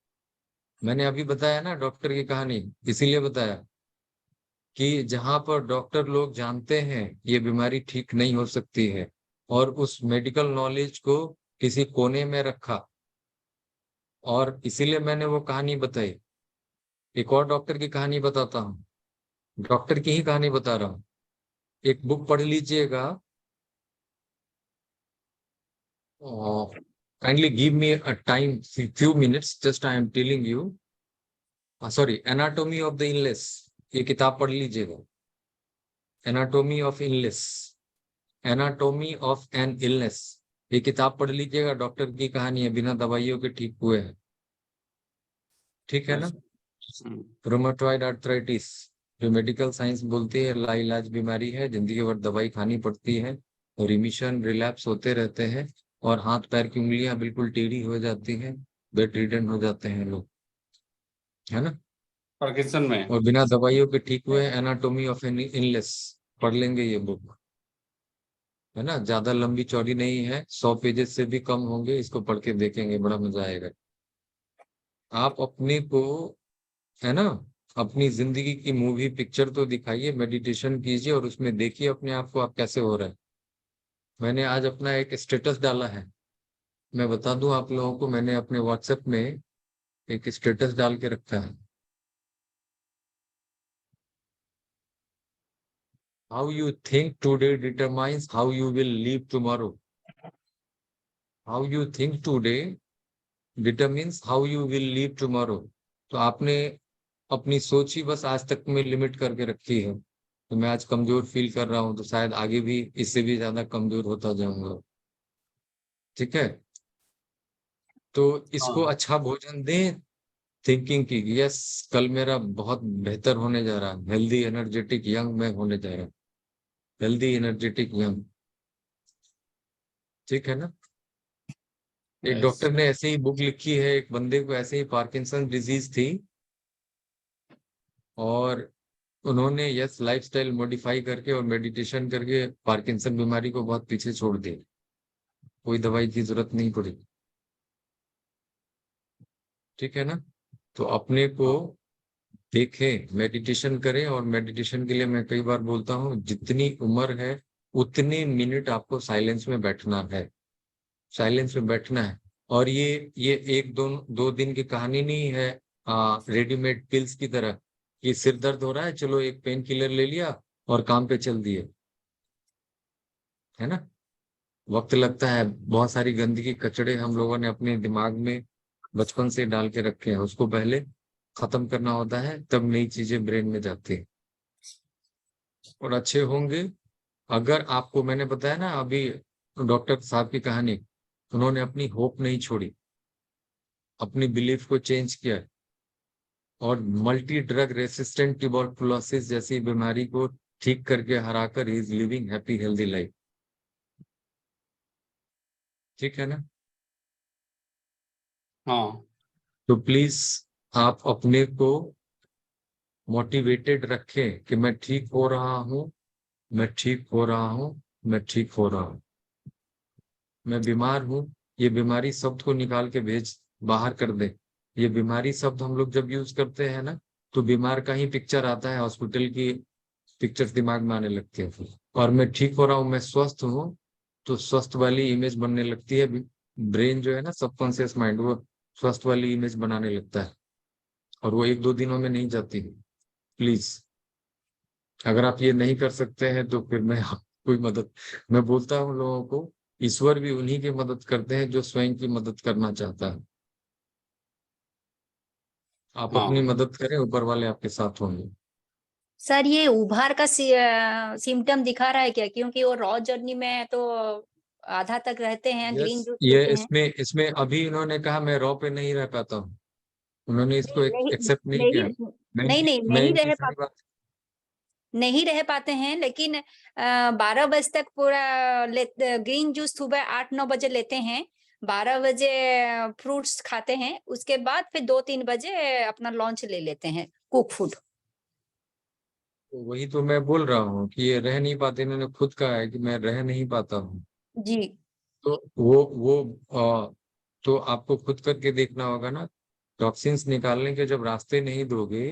मैंने अभी बताया ना डॉक्टर की कहानी, इसीलिए बताया कि जहां पर डॉक्टर लोग जानते हैं ये बीमारी ठीक नहीं हो सकती है, और उस मेडिकल नॉलेज को किसी कोने में रखा, और इसीलिए मैंने वो कहानी बताई। एक और डॉक्टर की कहानी बताता हूँ, डॉक्टर की ही कहानी बता रहा हूँ। एक बुक पढ़ लीजिएगा, kindly give me a time, few minutes, just I am telling you, sorry, anatomy of the illness, ये किताब पढ़ लीजिएगा। Anatomy of illness, anatomy of an illness, ये किताब पढ़ लीजिएगा। डॉक्टर की कहानी है, बिना दवाइयों के ठीक हुए हैं, ठीक है ना। रोमाटॉइड आर्थराइटिस, जो मेडिकल साइंस बोलती है लाइलाज बीमारी है, जिंदगी भर दवाई खानी पड़ती है, और रिमिशन रिलैप्स होते रहते हैं, और हाथ पैर की उंगलियां बिल्कुल टेढ़ी हो जाती हैं, बेड रिडन हो जाते हैं लोग, है ना। पार्किंसन में। और बिना दवाइयों के ठीक हुए, एनाटॉमी ऑफ एन इलनेस, पढ़ लेंगे ये बुक, है ना। ज्यादा लंबी चौड़ी नहीं है, 100 पेजेस से भी कम होंगे, इसको पढ़ के देखेंगे, बड़ा मजा आएगा। आप अपने को, है ना, अपनी जिंदगी की मूवी पिक्चर तो दिखाइए, मेडिटेशन कीजिए और उसमें देखिए अपने आप को आप कैसे हो रहे हैं। मैंने आज अपना एक स्टेटस डाला है, मैं बता दूं आप लोगों को, मैंने अपने व्हाट्सएप में एक स्टेटस डाल के रखा है। How you think today determines how you will live tomorrow. How you think today determines how you will live tomorrow. तो आपने अपनी सोच ही बस आज तक में लिमिट करके रखी है, तो मैं आज कमजोर फील कर रहा हूं, तो शायद आगे भी इससे भी ज्यादा कमजोर होता जाऊंगा, ठीक है। तो इसको हाँ, अच्छा भोजन दें, थिंकिंग की यस, कल मेरा बहुत बेहतर होने जा रहा है, हेल्दी एनर्जेटिक यंग मैं होने जा रहा हूँ, हेल्दी एनर्जेटिक यंग, ठीक है ना। एक यस। डॉक्टर ने ऐसे ही बुक लिखी है, एक बंदे को ऐसे ही पार्किंसन डिजीज थी, और उन्होंने यस लाइफस्टाइल मॉडिफाई करके और मेडिटेशन करके पार्किंसन बीमारी को बहुत पीछे छोड़ दिया, कोई दवाई की जरूरत नहीं पड़ी, ठीक है ना। तो अपने को देखें, मेडिटेशन करें, और मेडिटेशन के लिए मैं कई बार बोलता हूँ, जितनी उम्र है उतने मिनट आपको साइलेंस में बैठना है, साइलेंस में बैठना है, और ये एक दो दिन की कहानी नहीं है रेडीमेड पिल्स की तरह कि सिर दर्द हो रहा है चलो एक पेन किलर ले लिया और काम पे चल दिए, है ना। वक्त लगता है, बहुत सारी गंदगी कचड़े हम लोगों ने अपने दिमाग में बचपन से डाल के रखे हैं, उसको पहले खत्म करना होता है तब नई चीजें ब्रेन में जाती है और अच्छे होंगे। अगर आपको मैंने बताया ना अभी डॉक्टर साहब की कहानी, उन्होंने अपनी होप नहीं छोड़ी, अपनी बिलीफ को चेंज किया और मल्टी ड्रग रेसिस्टेंट ट्यूबरकुलोसिस जैसी बीमारी को ठीक करके हराकर he is living happy healthy life. ठीक है ना। हाँ तो प्लीज आप अपने को मोटिवेटेड रखें कि मैं ठीक हो रहा हूँ, मैं ठीक हो रहा हूँ, मैं ठीक हो रहा हूँ, मैं बीमार हूँ। ये बीमारी शब्द को निकाल के भेज बाहर कर दे। ये बीमारी शब्द हम लोग जब यूज करते हैं ना तो बीमार का ही पिक्चर आता है, हॉस्पिटल की पिक्चर्स दिमाग में आने लगती है। और मैं ठीक हो रहा हूँ, मैं स्वस्थ हूँ, तो स्वस्थ वाली इमेज बनने लगती है। ब्रेन जो है ना, सबकॉन्शियस माइंड, वो स्वस्थ वाली इमेज बनाने लगता है और वो एक दो दिनों में नहीं जाती। प्लीज अगर आप ये नहीं कर सकते हैं तो फिर मैं कोई मदद, मैं बोलता हूँ लोगों को, ईश्वर भी उन्हीं की मदद करते हैं जो स्वयं की मदद करना चाहता है। आप अपनी हाँ मदद करें, ऊपर वाले आपके साथ होंगे। सर ये उभार का सिम्टम दिखा रहा है क्या? क्योंकि वो रॉ जर्नी में तो आधा तक रहते हैं, ग्रीन यस, जूस ये पीते हैं। इसमें अभी इन्होंने कहा मैं रॉ पे नहीं रह पाता हूँ, उन्होंने इसको नहीं एक्सेप्ट नहीं नहीं किया। मैं नहीं नहीं मैं नहीं इनकी रह सारी बात, नहीं रह पाते हैं, लेकिन 12 बजे तक पूरा ग्रीन जूस सुबह 8-9 बजे लेते हैं, 12 बजे फ्रूट्स खाते हैं, उसके बाद फिर 2-3 बजे अपना लंच ले लेते हैं, कुक फूड। वही तो मैं बोल रहा हूँ कि ये रह नहीं पाते, इन्होंने खुद कहा है कि मैं रह नहीं पाता हूँ। जी तो वो तो आपको खुद करके देखना होगा ना। टॉक्सिन्स निकालने के जब रास्ते नहीं दोगे,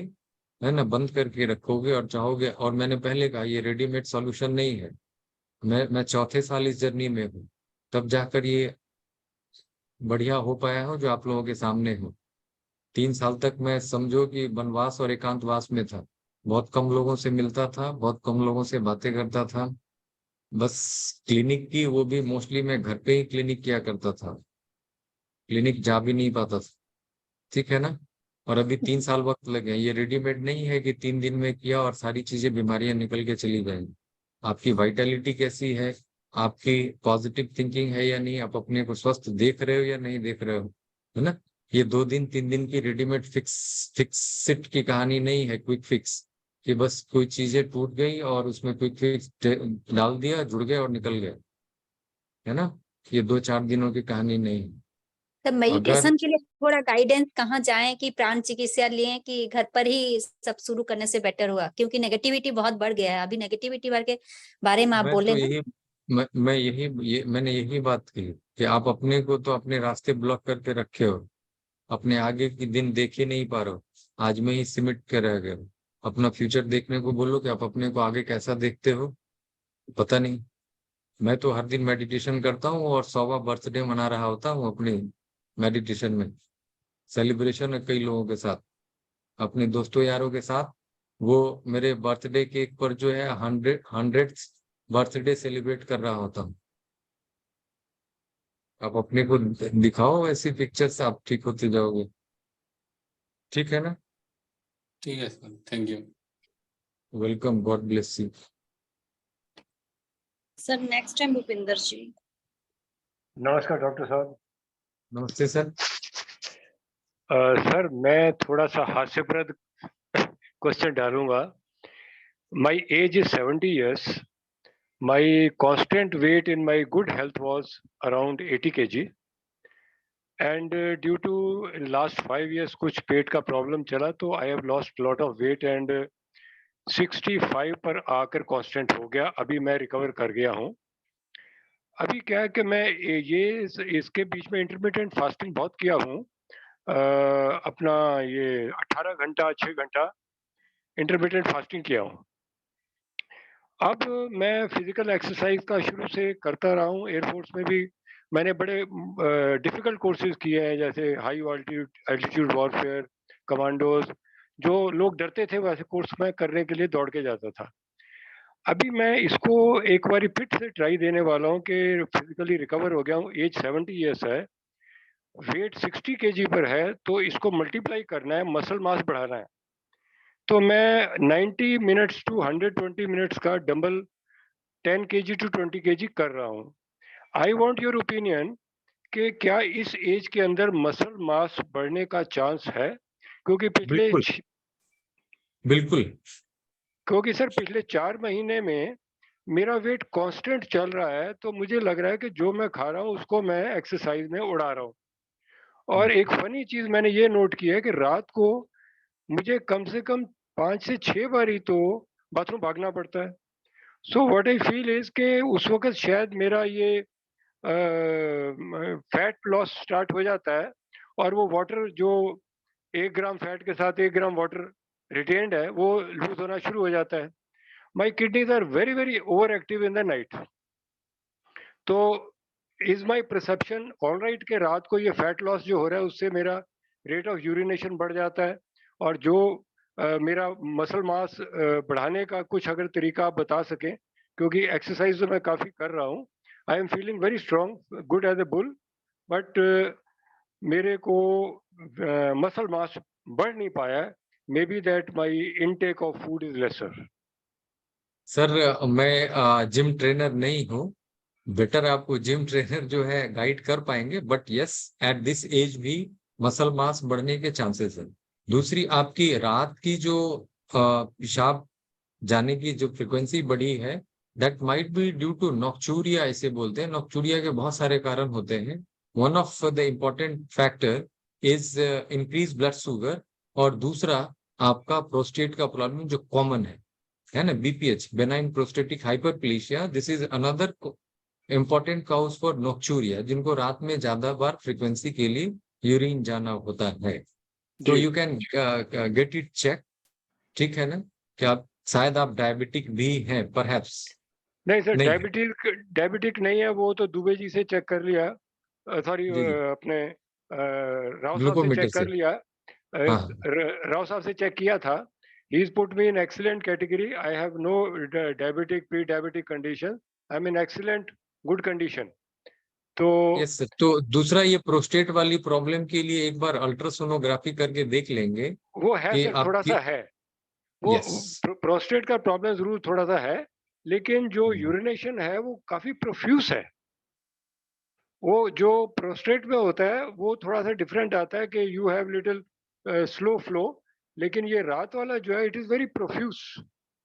है ना, बंद करके रखोगे और चाहोगे, और मैंने पहले कहा ये रेडीमेड सॉल्यूशन नहीं है। मैं चौथे साल इस जर्नी में हूँ, तब जाकर ये बढ़िया हो पाया हो जो आप लोगों के सामने हो। 3 साल तक मैं समझो कि वनवास और एकांतवास में था, बहुत कम लोगों से मिलता था, बहुत कम लोगों से बातें करता था। बस क्लिनिक की, वो भी मोस्टली मैं घर पे ही क्लिनिक किया करता था, क्लिनिक जा भी नहीं पाता था। ठीक है ना। और अभी 3 साल वक्त लगे, ये रेडीमेड नहीं है कि 3 दिन में किया और सारी चीजें बीमारियां निकल के चली जाएंगी। आपकी वाइटलिटी कैसी है, आपकी पॉजिटिव थिंकिंग है या नहीं, आप अपने को स्वस्थ देख रहे हो या नहीं देख रहे हो, है ना। ये 2 दिन 3 दिन की रेडीमेड फिक्सिट की कहानी नहीं है, क्विक फिक्स कि बस कोई चीजें टूट गई और उसमें क्विक फिक्स डाल दिया, जुड़ गए और निकल गए, है ना। ये 2-4 दिनों की कहानी नहीं है। तो अगर मेडिटेशन के लिए थोड़ा गाइडेंस कहाँ जाएं, कि प्राण चिकित्सा लें, कि घर पर ही सब शुरू करने से बेटर होगा? क्योंकि नेगेटिविटी बहुत बढ़ गया है, अभी नेगेटिविटी के बारे में आप मैं बोले तो ना। यही मैं मैंने यही बात की कि आप अपने को तो अपने रास्ते ब्लॉक करके रखे हो, अपने आगे की दिन देख ही नहीं पा रहे हो, आज में ही सिमट के रह गए हो। अपना फ्यूचर देखने को बोलो कि आप अपने को आगे कैसा देखते हो, पता नहीं। मैं तो हर दिन मेडिटेशन करता हूँ और 100वां बर्थडे मना रहा होता हूँ अपनी मेडिटेशन में। सेलिब्रेशन है कई लोगों के साथ, अपने दोस्तों यारों के साथ। वो मेरे बर्थडे केक पर जो है 100th बर्थडे सेलिब्रेट कर रहा होता हूँ। आप अपने को दिखाओ ऐसी पिक्चर्स, आप ठीक होते जाओगे। ठीक है ना। ठीक है sir, thank you. Welcome, God bless you. Sir next time Bhupinder ji. नमस्कार डॉक्टर साहब। नमस्ते सर। सर मैं थोड़ा सा हास्यप्रद क्वेश्चन डालूंगा। My age is 70 years. My constant weight in my good health was around 80 kg. And due to last 5 years कुछ पेट का प्रॉब्लम चला तो I have lost lot of weight and 65 पर आकर कांस्टेंट हो गया। अभी मैं रिकवर कर गया हूँ। अभी क्या है कि मैं ये इसके बीच में इंटरमिटेंट फास्टिंग बहुत किया हूँ। अपना ये 18 घंटा 6 घंटा इंटरमिटेंट फास्टिंग किया हूँ। अब मैं फिजिकल एक्सरसाइज का शुरू से करता रहा हूँ, एयरफोर्स में भी मैंने बड़े डिफिकल्ट कोर्सेज किए हैं, जैसे हाई एल्टीट्यूड वॉरफेयर, कमांडोज, जो लोग डरते थे वैसे कोर्स मैं करने के लिए दौड़ के जाता था। अभी मैं इसको एक बारी फिर से ट्राई देने वाला हूँ कि फिजिकली रिकवर हो गया हूँ, एज 70 ईयर्स है, वेट 60 kg पर है, तो इसको मल्टीप्लाई करना है, मसल मास बढ़ाना है। तो मैं 90 मिनट्स टू 120 मिनट्स का डंबल 10 kg टू 20 kg कर रहा हूँ। आई वांट योर ओपिनियन कि क्या इस एज के अंदर मसल मास बढ़ने का चांस है? क्योंकि बिल्कुल बिल्कुल। सर पिछले 4 महीने में मेरा वेट कांस्टेंट चल रहा है, तो मुझे लग रहा है कि जो मैं खा रहा हूँ उसको मैं एक्सरसाइज में उड़ा रहा हूँ। और एक फनी चीज मैंने ये नोट की है कि रात को मुझे कम से कम 5 से 6 बार ही तो बाथरूम भागना पड़ता है। So what I feel is कि उस वक्त शायद मेरा ये फैट लॉस स्टार्ट हो जाता है, और वो वाटर जो 1 ग्राम फैट के साथ 1 ग्राम वाटर रिटेन्ड है वो लूज होना शुरू हो जाता है। My kidneys are very very over active in the night. तो is my perception all right के रात को ये फैट लॉस जो हो रहा है उससे मेरा रेट ऑफ यूरिनेशन बढ़ जाता है, और जो मेरा मसल मास बढ़ाने का कुछ अगर तरीका आप बता सकें, क्योंकि एक्सरसाइज तो मैं काफ़ी कर रहा हूँ, I am feeling very strong, good as a bull, but मेरे को मसल मास बढ़ नहीं पाया है। Maybe that my intake of food is lesser. Sir मैं जिम ट्रेनर नहीं हूँ, बेटर आपको जिम ट्रेनर जो है गाइड कर पाएंगे, but yes at this age भी मसल मास बढ़ने के चांसेस है। दूसरी आपकी रात की जो पेशाब जाने की जो फ्रिक्वेंसी बढ़ी है, that might be due to nocturia, इसे बोलते हैं। नॉक्चूरिया के बहुत सारे कारण होते हैं। One of the important factor is increase blood sugar, और दूसरा आपका प्रोस्टेट का प्रॉब्लम जो कॉमन है ना, BPH, benign prostatic hyperplasia, this is another important cause for nocturia, जिनको रात में ज्यादा बार फ्रीक्वेंसी के लिए यूरिन जाना होता है। तो you can get it check, ठीक है ना? क्या शायद आप डायबिटिक भी हैं परहैप्स? नहीं सर, नहीं है। डायबिटिक नहीं है, वो तो दुबे जी से चेक कर लिया, सॉरी जी जी, अपने राव साहब से ग्लूकोमीटर चेक से। कर लिया, हाँ राव साहब से चेक किया था। He is put me in excellent category, I have no diabetic pre diabetic condition, I am in excellent good condition. तो यस सर। तो दूसरा ये प्रोस्टेट वाली प्रॉब्लम के लिए एक बार अल्ट्रासोनोग्राफी करके देख लेंगे वो है कि सर, थोड़ा आपकी। सा है, वो यस। प्रोस्टेट का प्रॉब्लम जरूर थोड़ा सा है, लेकिन जो हम्म। यूरिनेशन है वो काफी प्रोफ्यूज है। वो जो प्रोस्टेट में होता है वो थोड़ा सा डिफरेंट आता है कि you have little slow flow, लेकिन ये रात वाला जो है इट इज वेरी प्रोफ्यूज।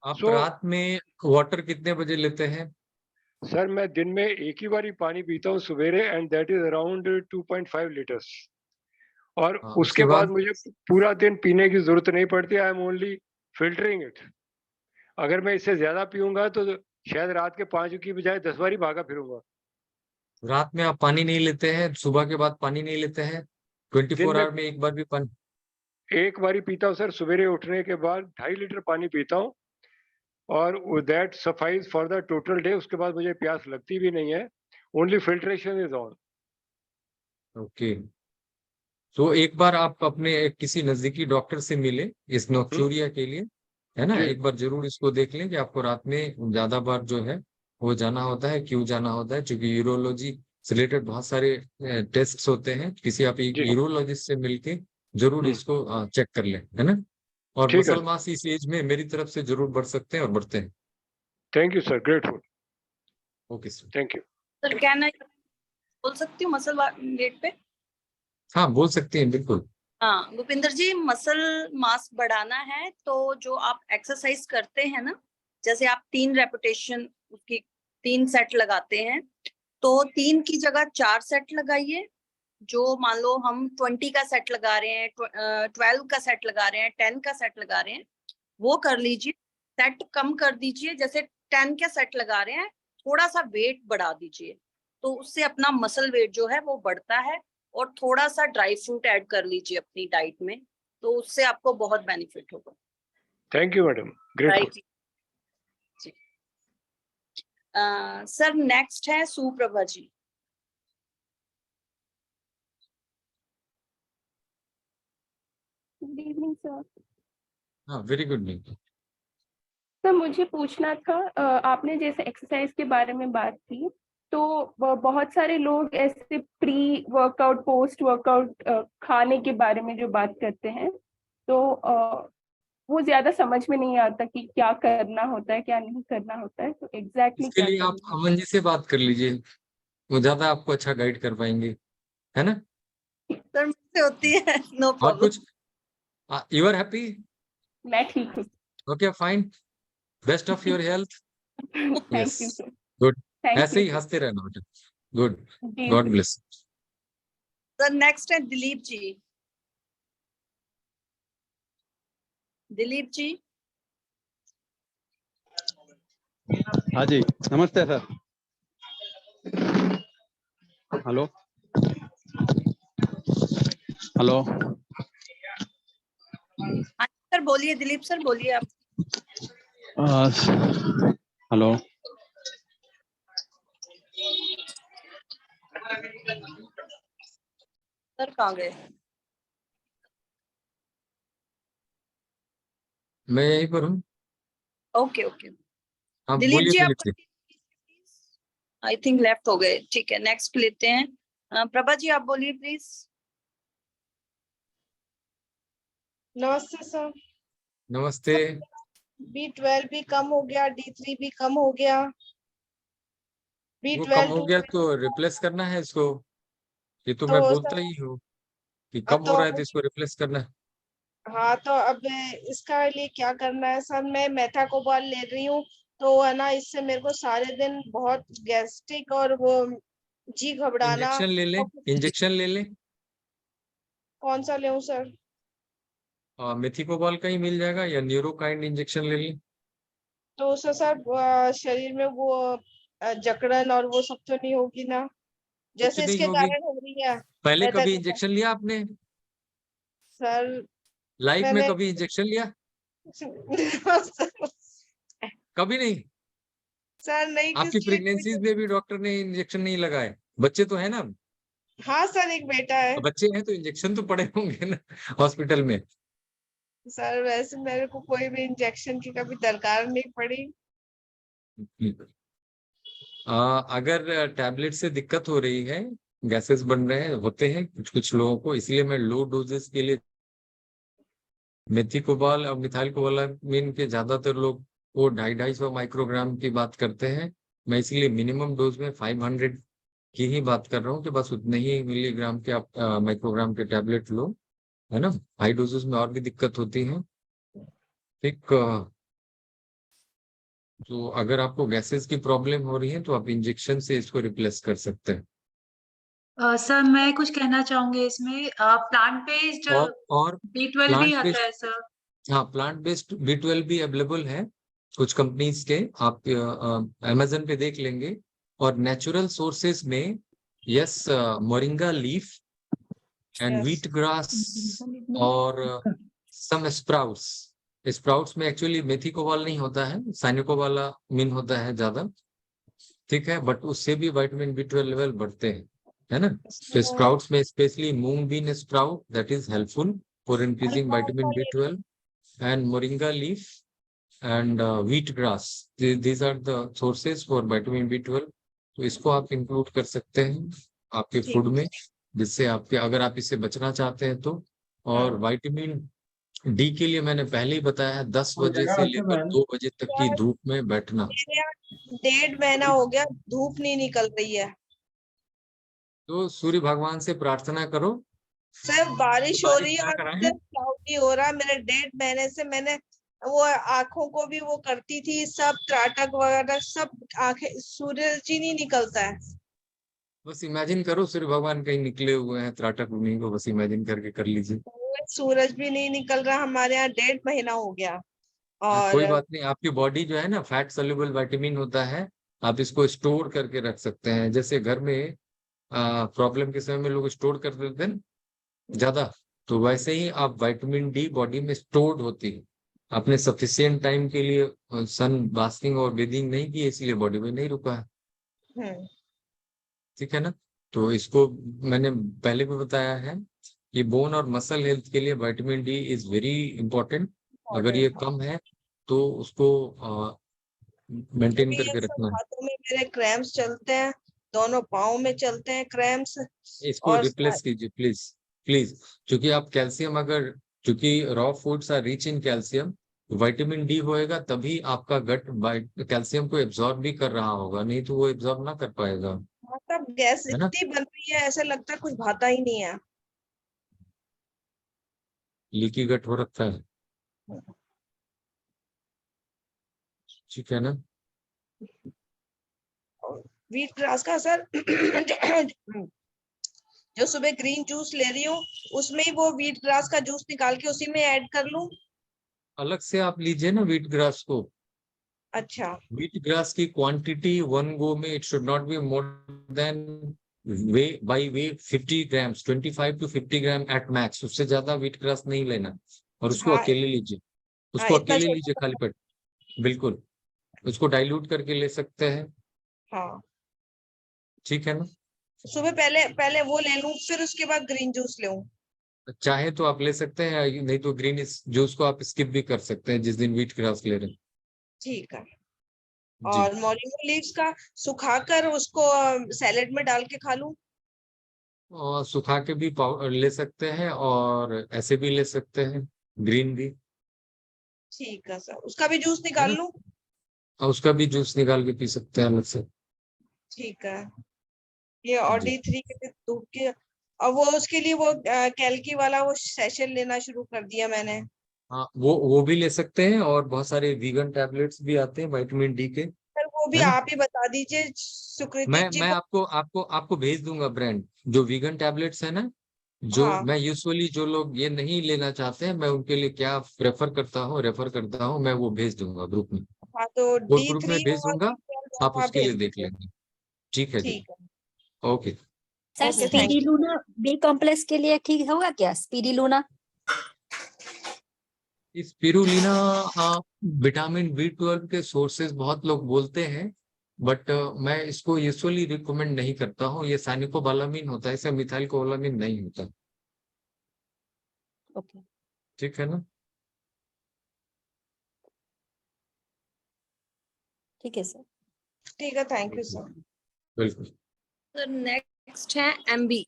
आप सो रात में वाटर कितने बजे लेते हैं? सर मैं दिन में एक ही बारी पानी पीता हूँ सवेरे, and that is around 2.5 litres, और हाँ, उसके उसके बाद बाद मुझे पूरा दिन पीने की जरूरत नहीं पड़ती, I am only filtering it. अगर मैं इससे ज्यादा पीऊंगा तो शायद रात के 5 की बजाय 10 बारी भागा फिरूंगा। रात में आप पानी नहीं लेते हैं? सुबह के बाद पानी नहीं लेते हैं? दिन 24 में आवर में एक बार भी पानी? एक बारी पीता हूँ सर, सवेरे उठने के बाद 2.5 लीटर पानी पीता हूँ, और that suffice for the total day. उसके बाद मुझे प्यास लगती भी नहीं है, only filtration is on. Okay. तो एक बार आप अपने किसी नजदीकी डॉक्टर से मिले इस नोक्चूरिया के लिए, है ना? जी एक बार जरूर इसको देख लें कि आपको रात में ज्यादा बार जो है वो जाना होता है, क्यों जाना होता है, क्योंकि यूरोलॉजी से रिलेटेड बहुत सारे टेस्ट होते हैं। किसी आप एक जी यूरोलॉजिस्ट से मिलके जरूर हम्म, इसको चेक कर लें, है ना? और ठीक है मसल मास इस एज में मेरी तरफ से जरूर बढ़ सकते हैं और बढ़ते हैं। Thank you sir, grateful, okay sir. Thank you. Sir क्या मैं बोल सकती हूँ मसल वेट पे? हाँ, बोल सकते हैं, बिल्कुल। हाँ भूपिंदर जी, मसल मास बढ़ाना है तो जो आप एक्सरसाइज करते हैं ना, जैसे आप 3 रेपिटेशन उसकी 3 सेट लगाते हैं, तो 3 की जगह 4 सेट लगाइए। जो मान लो हम 20 का सेट लगा रहे हैं, 12 का सेट लगा रहे हैं, 10 का सेट लगा रहे हैं, वो कर लीजिए। सेट कम कर दीजिए, जैसे 10 के सेट लगा रहे हैं, थोड़ा सा वेट बढ़ा दीजिए, तो उससे अपना मसल वेट जो है वो बढ़ता है। और थोड़ा सा ड्राई फ्रूट ऐड कर लीजिए अपनी डाइट में, तो उससे आपको बहुत बेनिफिट होगा। Thank you madam, grateful. Sir next है Suprabha ji. Good evening sir. हाँ, वेरी गुड न्यूज। सर मुझे पूछना था, आपने जैसे एक्सरसाइज के बारे में बात की, तो बहुत सारे लोग ऐसे प्री वर्कआउट पोस्ट वर्कआउट खाने के बारे में जो बात करते हैं, तो वो ज्यादा समझ में नहीं आता कि क्या करना होता है क्या नहीं करना होता है, तो एग्जैक्टली इसके क्या लिए आप करना है? अमन जी से बात कर लीजिए, वो ज्यादा आपको अच्छा गाइड कर पाएंगे, है ना? सर मुझसे होती है, नो और प्रॉब्लम। कुछ यू आर हैप्पी? मैं ठीक हूँ। Okay fine, best of your health. Thank yes, you sir. Good, thank ऐसे यू ही हंसते रहना बेटा। गुड, जी गॉड जी। ब्लेस। सर नेक्स्ट है दिलीप जी। दिलीप जी, हाँ जी, नमस्ते सर। Hello hello. हाँ सर बोलिए, दिलीप सर बोलिए आप। हेलो। सर कहाँ गए? मैं यहीं पर हूँ। ओके ओके, आप दिलीप बोलिए जी आप Dilip ji. I think left हो गए। ठीक है, नेक्स्ट लेते हैं। प्रभा जी आप बोलिए प्लीज। नमस्ते सर। नमस्ते। B12 भी कम हो गया, D3 भी कम हो गया, वो कम B12 हो गया 2 तो रिप्लेस करना है इसको, ये तो मैं तो बोलता सर ही हूँ कि कम हो तो रहा है तो इसको रिप्लेस करना है। हाँ, तो अब इसका लिए क्या करना है सर? मैं मेथाकोबाल ले रही हूँ, तो है ना, इससे मेरे को सारे दिन बहुत गैस्ट्रिक और वो जी घबराना। इंजेक्शन ले ले, और इंजेक्शन ले ले। कौन सा ले सर? मेथिकोबाल का ही मिल जाएगा या न्यूरोकाइंड इंजेक्शन ले ले। तो उससे सर शरीर में वो जकड़न और वो सब तो नहीं होगी ना, कुछ जैसे नहीं इसके होगी। कारण हो रही है? पहले कभी मेथाकोबाल इंजेक्शन लिया आपने सर लाइफ में? मैंने कभी इंजेक्शन लिया? कभी नहीं? सर नहीं, आपकी किस लिए प्रेगनेंसीज में भी डॉक्टर ने इंजेक्शन नहीं लगाए? बच्चे तो है ना? हाँ सर, एक बेटा है। बच्चे हैं तो इंजेक्शन तो पड़े होंगे ना हॉस्पिटल में। सर वैसे मेरे को कोई भी इंजेक्शन की कभी दरकार नहीं पड़ी। अगर टैबलेट से दिक्कत हो रही है, गैसेस बन रहे हैं, होते हैं कुछ कुछ लोगों को, इसलिए मैं लो डोजेस के लिए मेथिकोबाल और मिथाइल कोबालामिन के ज्यादातर लोग वो 250-250 माइक्रोग्राम की बात करते हैं। मैं इसलिए मिनिमम डोज में 500 की ही बात कर रहा हूँ कि बस उतने ही मिलीग्राम के आप माइक्रोग्राम के टैबलेट लो, है ना? हाई डोजेस में और भी दिक्कत होती है। ठीक, तो अगर आपको गैसेस की प्रॉब्लम हो रही है तो आप इंजेक्शन से इसको रिप्लेस कर सकते हैं। सर मैं कुछ कहना चाहूंगी इसमें, प्लांट बेस्ड और B12 भी प्लांट आता बेस्ड, है सर। हाँ प्लांट बेस्ड B12 भी अवेलेबल है कुछ कंपनीज के, आप अमेजन पे देख लेंगे। और नेचुरल सोर्सेस में yes, moringa leaf and wheat grass और सम स्प्राउट्स। स्प्राउट्स में एक्चुअली मेथिकोबाल नहीं होता है, साइनिकोबालामिन होता है ज्यादा, ठीक है, बट उससे भी विटामिन B12 लेवल बढ़ते हैं, है ना? तो स्प्राउट्स में specially moong bean sprout that is helpful for increasing vitamin B12, and moringa leaf and wheat grass. These are the sources for vitamin B12. तो इसको आप इंक्लूड कर सकते हैं आपके फूड में, जिससे आपके, अगर आप इससे बचना चाहते हैं तो। और विटामिन डी के लिए मैंने पहले ही बताया है, 10 बजे से लेकर 2 बजे तक की धूप में बैठना। मेरे यहाँ 1.5 महीना हो गया, धूप नहीं निकल रही है। तो सूर्य भगवान से प्रार्थना करो, सिर्फ बारिश हो रही है ना और कराएं। सिर्फ क्लाउडी हो रहा है। मेरे 1.5 महीने से मैंने वो आंखों को भी वो करती थी, सब त्राटक वगैरह सब, आंखें, सूरज ही नहीं निकलता है। बस इमेजिन करो सूर्य भगवान कहीं निकले हुए हैं, त्राटक उन्हीं को बस इमेजिन करके कर लीजिए। सूरज भी नहीं निकल रहा हमारे यहाँ, 1.5 महीना हो गया। और कोई बात नहीं, आपकी बॉडी जो है ना, फैट सोल्यूबल विटामिन होता है, आप इसको स्टोर करके रख सकते हैं। जैसे घर में प्रॉब्लम के समय में लोग स्टोर कर देते हैं ज्यादा, तो वैसे ही आप विटामिन डी बॉडी में स्टोर्ड होती है। आपने सफिशिएंट टाइम के लिए सन बास्किंग और बेदिंग नहीं की, इसलिए बॉडी में नहीं रुका है, ठीक है ना? तो इसको मैंने पहले भी बताया है ये बोन और मसल हेल्थ के लिए vitamin D is very important. अगर ये कम है तो उसको मेंटेन अभी ये करके सब रखना है। हाथों में मेरे क्रैम्प्स चलते हैं, दोनों पाँव में चलते हैं क्रैम्प्स। इसको और रिप्लेस कीजिए प्लीज प्लीज, क्योंकि आप कैल्शियम अगर, क्योंकि raw foods are rich in calcium, vitamin D होएगा तभी आपका गट कैल्शियम को एब्जॉर्ब भी कर रहा होगा, नहीं तो वो एब्जॉर्ब ना कर पाएगा, मतलब गैस है ना। इतनी बन रही है, ऐसा लगता है कुछ भाता ही नहीं है। लीकी गट हो रखा है, ठीक है ना। व्हीट ग्रास का असर जो सुबह ग्रीन जूस ले रही हूँ उसमें ही वो व्हीट ग्रास का जूस निकाल के उसी में ऐड कर लूं। अलग से आप लीजिए ना व्हीट ग्रास को। अच्छा, व्हीट ग्रास की क्वांटिटी वन गो में it should not be more than way by way 50 grams, 25 to 50 gram at max, उससे ज्यादा व्हीट ग्रास नहीं लेना। और उसको हाँ अकेले लीजिए, हाँ, उसको इतना अकेले छोटा लीजिए खाली पेट, बिल्कुल। उसको डाइल्यूट करके ले सकते हैं, हाँ, ठीक है ना। सुबह पहले पहले वो ले लूं फिर उसके बाद ग्रीन जूस लूं। चाहे तो आप ले सकते हैं, नहीं तो ग्रीन जूस को आप स्किप भी कर सकते हैं जिस दिन व्हीट ग्रास ले रहे हैं। ठीक है। जी, और मोरिंगा लीव्स का सुखाकर उसको सैलेड में डाल के खा लूं। और सुखा के भी पाउडर ले सकते हैं और ऐसे भी ले सकते हैं, ग्रीन भी, ठीक है सर, उसका भी जूस है निकाल ना। लूं। और उसका भी जूस निकाल के पी सकते हैं अलग से। ठीक है। ये और जी D3 के लिए दूध के, और वो उसके लिए वो कैल्की वाला वो सेशन लेना शुरू कर दिया मैंने। हाँ, वो भी ले सकते हैं, और बहुत सारे वीगन टैबलेट्स भी आते हैं विटामिन डी के, सर वो भी है ना। आप ही बता दीजिए सुकृति जी मैं को। आपको भेज दूंगा ब्रांड, जो वीगन टैबलेट्स है ना, जो हाँ मैं यूजुअली जो लोग ये नहीं लेना चाहते हैं, मैं उनके लिए क्या रेफर करता हूँ, मैं वो भेज दूंगा ग्रुप में, हाँ, तो वो ग्रुप D3 में भेज और दूंगा, B12 आप आप उसके लिए भेज देख दीजिए। लेंगे। ठीक है जी, ठीक है। Okay. Sir okay, thank you. स्पीडीलूना बी कॉम्प्लेक्स के लिए ठीक होगा क्या स्पीडीलूना? स्पिरुलिना विटामिन B12 के सोर्सेज बहुत लोग बोलते हैं, बट मैं इसको यूजुअली रिकमेंड नहीं करता हूँ। ये साइनिकोबालामिन होता है, इसे मिथाइल कोबालामिन नहीं होता, ओके, ठीक है ना। ठीक है सर। ठीक है, थैंक यू सर। बिल्कुल। सर नेक्स्ट है MB।